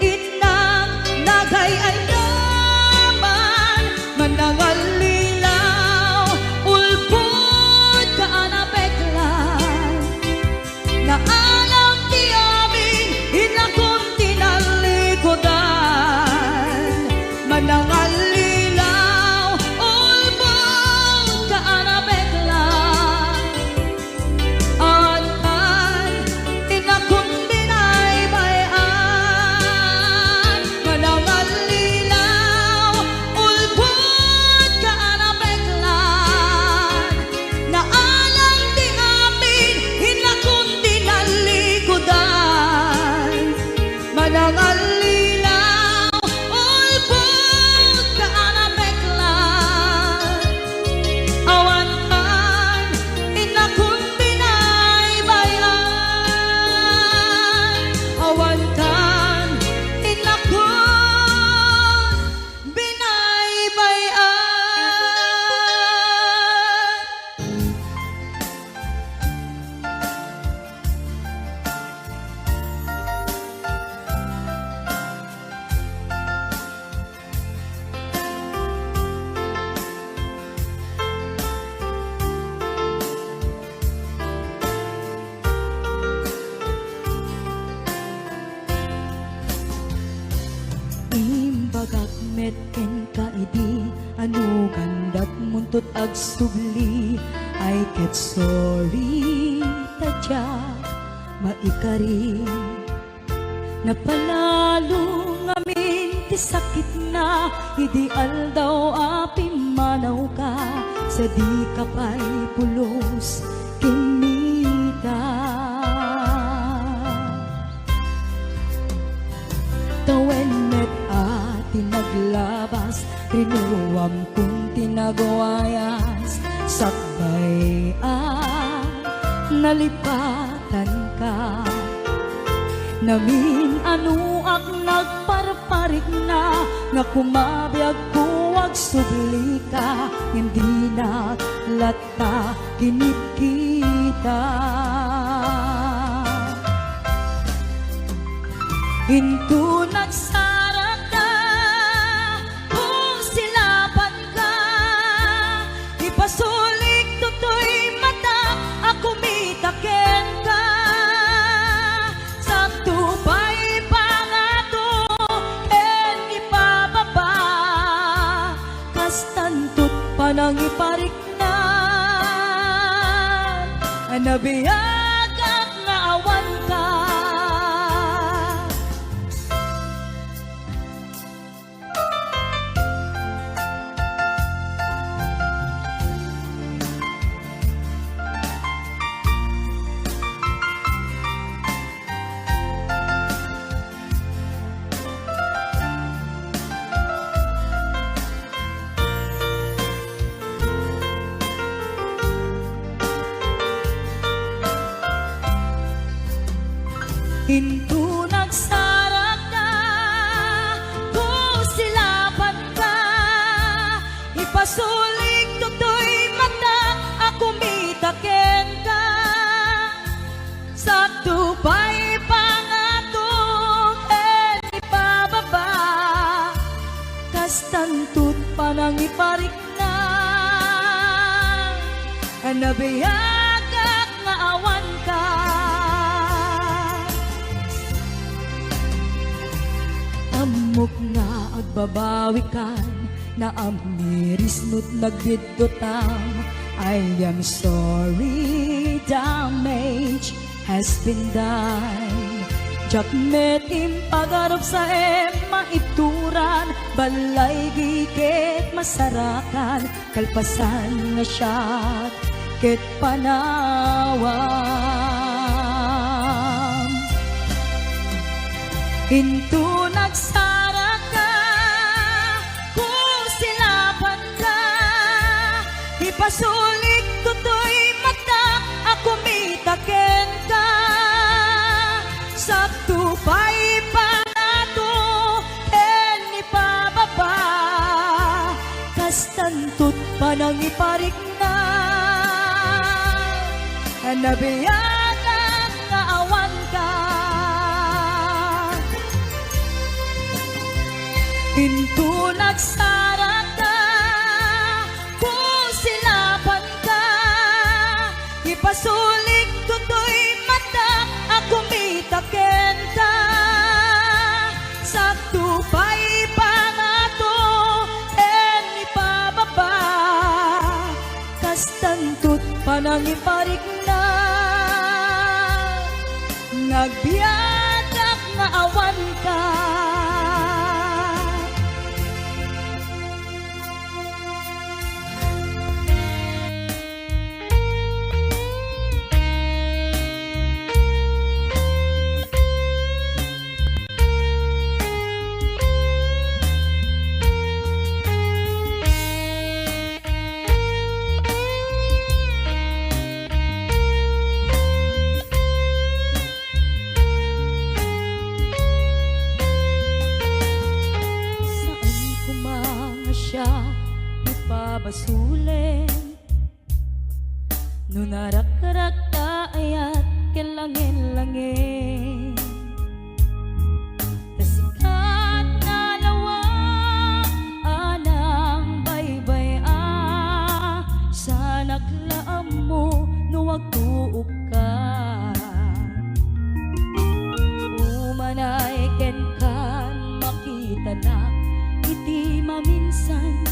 inak nagay ay naman, manangalilaw ulpod ka anapeklan, na alam di amin inakong tinalikodan, manangalilaw ulpod ka anapeklan, antan inakong binaybayan, manangalilaw ulpod ka anapeklan, na alam di amin inakong tinalikodan, manangalilaw ulpod ka anapeklan, awantan inakong binaybayan, awantan inakong binaybayan. Imbagak metken ka idi, ano gandat muntot ag subli, I get sorry tadya maikari, napalalo ngamin ti sakit na, ideal daw api manaw ka, sa di kapay pulos kinita. Tawen met ati naglabas, rinuwam kung tinagwayas, sakbay nalipatan ka, namin ano ak nagparparik na, nga kumabiyag kuwag magsubli ka, hindi na lata kinikita. Hinto nagsara ka, kung silaban ka, ipasulik tutoy mata, ako mitaken ka. Sa tubay pangato, en ipababa, kastantut panang iparik na, anabiyag at naawan ka. Hinto nagsara ka, kung silaban ka, ipasulik tutoy mata, ako mitaken ka. Sa tubay pangato, en ipababa, kastantut panang iparik na, anabiyag at naawan ka. Amok nga agbabawi kan, na amiris mo't nagbidotang. I am sorry, damage has been done. Jakmet impagarap sa maituran, balay gigit masarakan, kalpasan nga siya ket panawam. Hinto nagsara ka, kung silaban ka, ipasulik tutoy mata, ako mitaken ka. Sa tubay pangato, en ipababa, kastantut panang iparik na, anabiyag at naawan ka. Hinto nagsara ka, kung silaban ka, ipasulik tutoy mata, ako mitaken ka. Sa tubay pangato, en ipababa, kastantut panang iparik na, ngagbiag at naawan ka. Ipabasulen no narak-rak ka ayat kelangin-langin, tasikat na lawa anang baybay sa naglaam mo no wagtuok ka. Umanay ken kan makita na iti maminsan,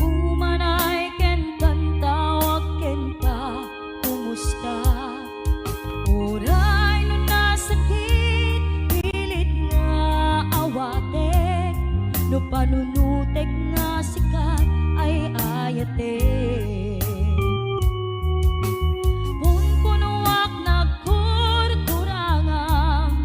umanay ken kan tawag ken pa kumusta. Uray no nasakit pilit nga awatek, no panunutek nga sikat ay ayatek. Punpunuak nagkurkurangam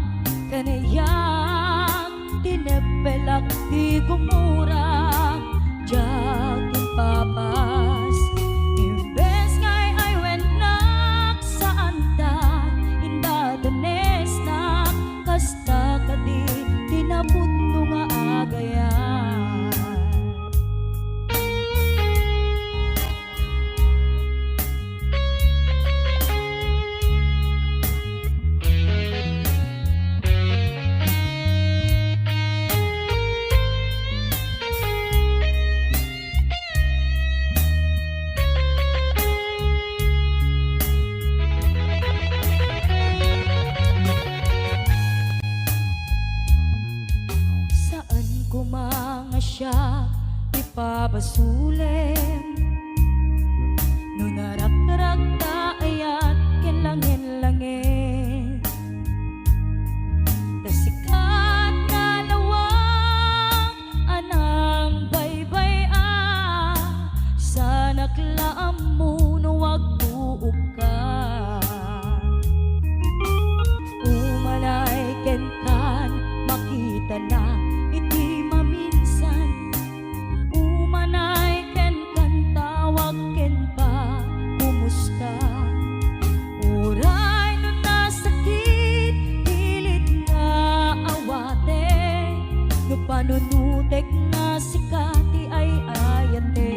kanayak tinepelak di kumurang jakin papa. amo no wag tuog ka. Umanay ken kan makita na iti maminsan. Umanay ken kan tawag ken pa kumusta. Uray no nasakit pilit nga awate. No panunutek nga sikati ay ayate.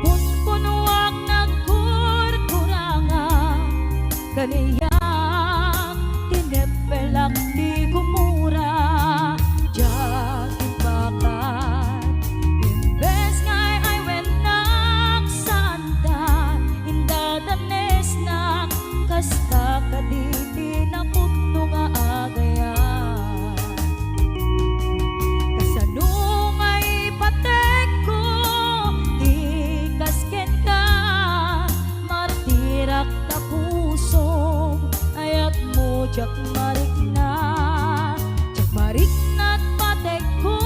Punpunuak nagkurkuranga kaniyak tinepelak di gumura. Jagin bakat imbes ngay ay wenak santa indadanes nak kasta kaditi na putno nga agaya. Kasanungay patek ko ikasken ka martirak ta puso ayat mo jak marik na patek ko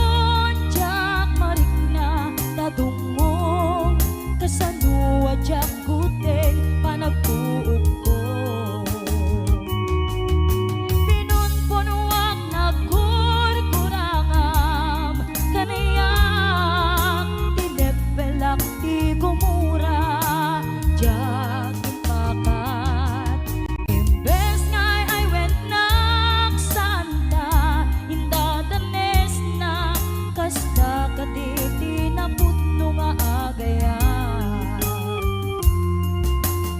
jak marik na tadungong kasanua jak guten panagtuog ko. Pinunpunuak nagkurkurangam kaniyak tinepelak ti gumura. Jagin pakat imbes ngay ay wenak santa indadanes na kasta kaditi na putno nga agaya.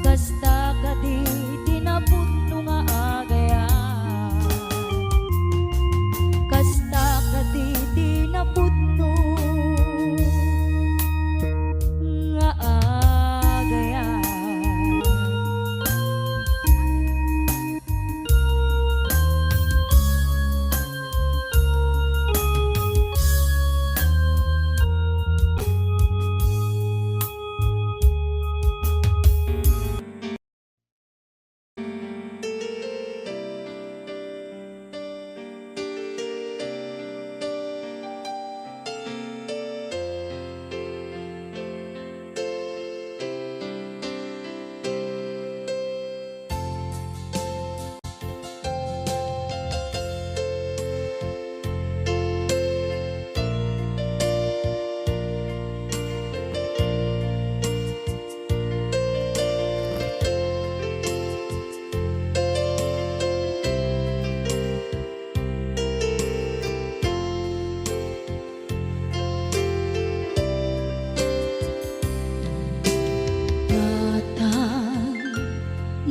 Kasta kaditi na putno nga agaya. Kasta kaditi na putno nga agaya.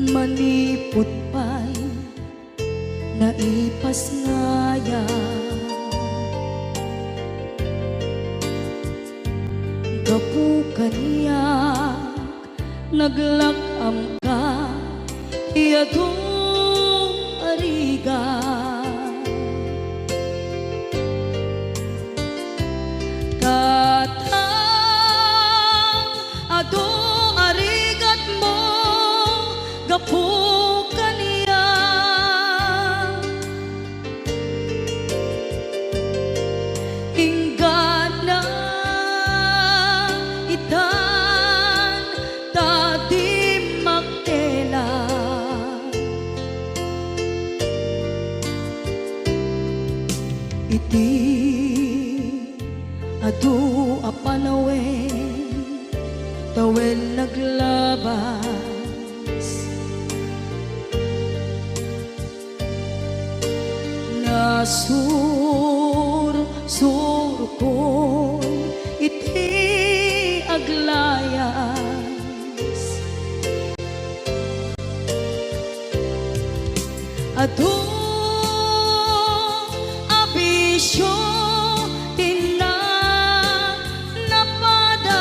Manipot pa'y naipas ngaya. Gapu kaniyak naglakam ka iyadong ariga. Katang ado arigat mo gapu kaniya. Inggan na itan tadi magtela. Iti adu apanawen tawen naglabas. Nasur ko iti aglayas. Adu abisyo napadas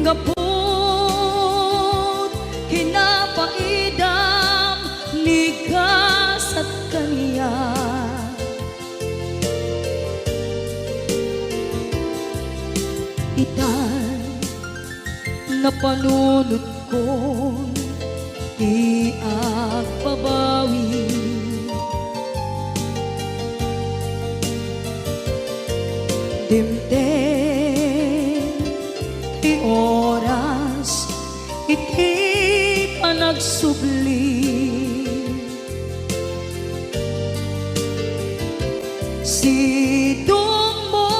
gapot kinapaidam nigas at kaniya. Itan na panunod ko di agpabawi. Dimdim, di oras, iti panagsubli. Sidong mo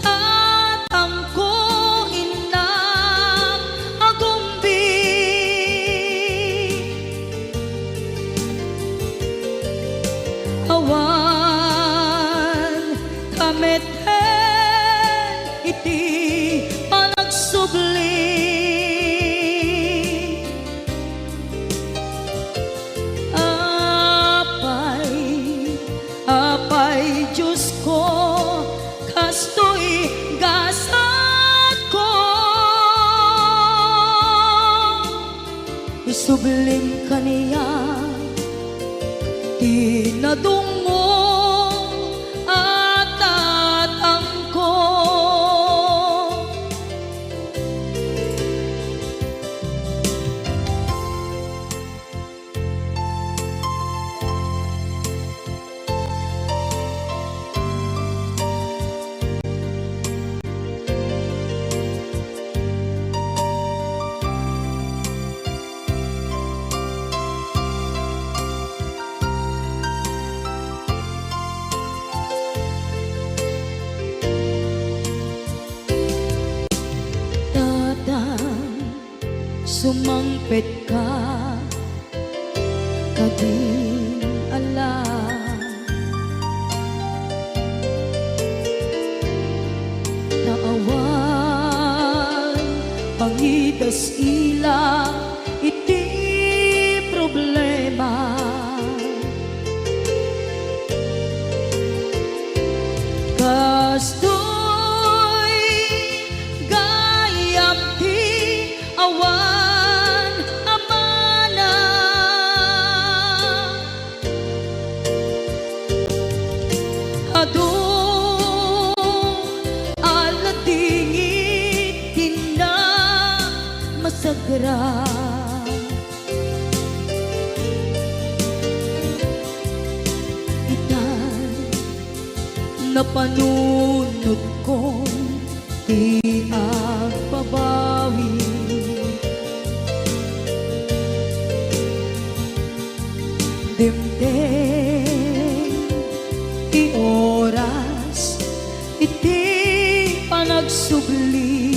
tatangko inang agumbi. Awan kameten iti panagsubli. Apay Diyos ko, kastoy gasat ko. Isublim kaniya, tinadungo at tatangko. Sumangpet ka, kading alam naawan, pangidas ila iti problema. Kastoy gayam ti awan aladingit tina masagra. Itan napanunod kong di agbabawi. Dimdim, di oras, iti panagsubli.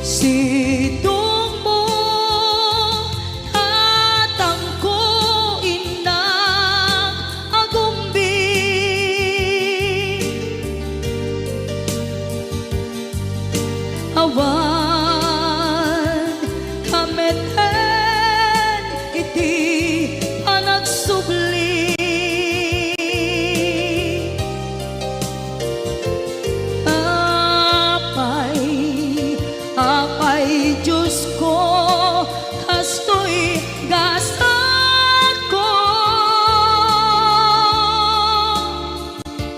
Sidong mo tatangko inang agumbi. Awan kameten iti panagsubli. Apay Diyos ko, kastoy gasat ko.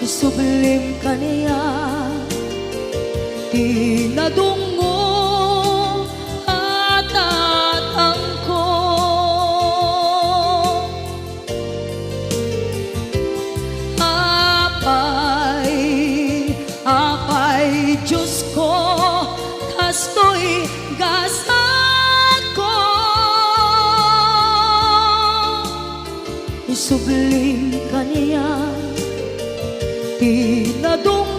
Isublim kaniya, tinadungo at tatangko. Apay Diyos ko, kastoy gasat ko. Isublim kaniya, tinadungo